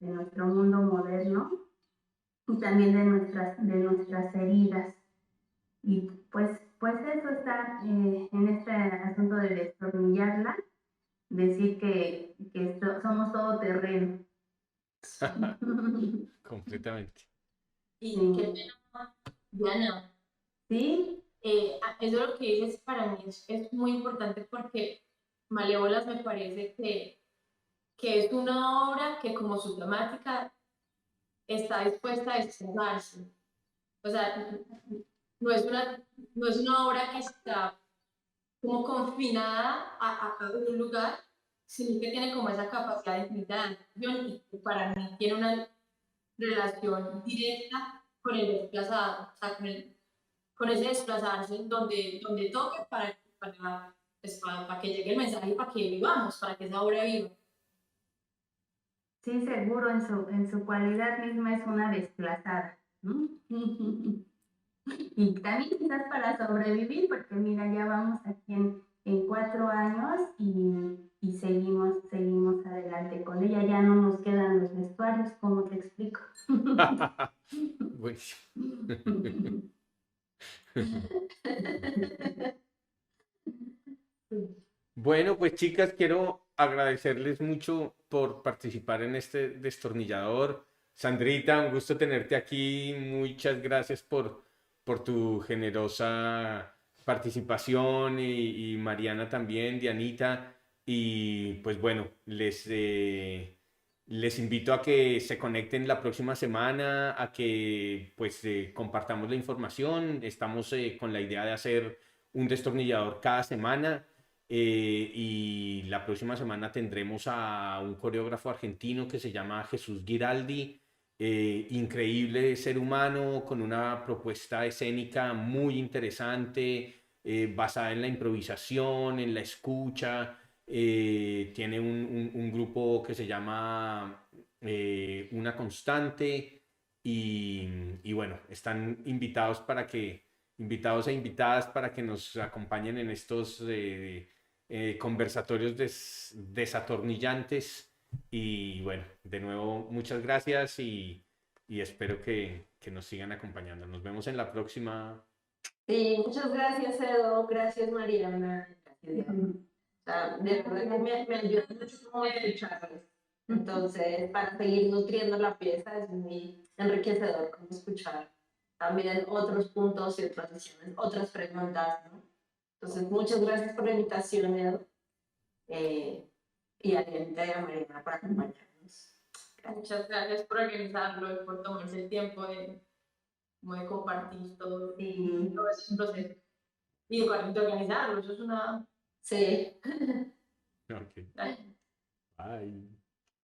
nuestro mundo moderno y también de nuestras heridas. Y pues eso está en este asunto de destornillarla, decir que somos todo terreno. Completamente. Y Sí. qué pena, Diana. ¿Sí? Eso lo que dices para mí es muy importante porque Malévolas me parece que es una obra que como su temática está dispuesta a expresarse. O sea, no es una obra que está como confinada a un lugar, sino que tiene como esa capacidad de infinita y que para mí tiene una relación directa con el desplazado, o sea, con ese desplazarse donde toque para que llegue el mensaje y para que vivamos, para que esa obra viva. Sí, seguro, en su cualidad misma es una desplazada, ¿no? Y también quizás para sobrevivir, porque mira, ya vamos aquí en 4 años y seguimos adelante con ella. Ya no nos quedan los vestuarios, ¿cómo te explico? Buenísimo. Bueno, pues chicas, quiero agradecerles mucho por participar en este destornillador. Sandrita, un gusto tenerte aquí. Muchas gracias por tu generosa participación y Mariana también, Dianita. Y pues bueno, les invito a que se conecten la próxima semana, a que pues compartamos la información. Estamos con la idea de hacer un destornillador cada semana. Y la próxima semana tendremos a un coreógrafo argentino que se llama Jesús Giraldi, increíble ser humano con una propuesta escénica muy interesante, basada en la improvisación, en la escucha. Tiene un grupo que se llama Una Constante y bueno, están invitados e invitadas para que nos acompañen en estos conversatorios desatornillantes. Y bueno, de nuevo, muchas gracias y espero que nos sigan acompañando. Nos vemos en la próxima. Sí, muchas gracias, Edo. Gracias, Mariana. Gracias, Diana. O sea, de verdad que me ayuda mucho como escucharles. Entonces, para seguir nutriendo la pieza es muy enriquecedor como escuchar también otros puntos y otras visiones, otras preguntas, ¿no? Entonces, muchas gracias por la invitación, Edo. Y a Mariana por acompañarnos. Muchas gracias por organizarlo y por tomarse el tiempo de compartir todo. Sí. Todo eso es un proceso. Y de organizarlo, eso es una... Sí. Ok. Bye.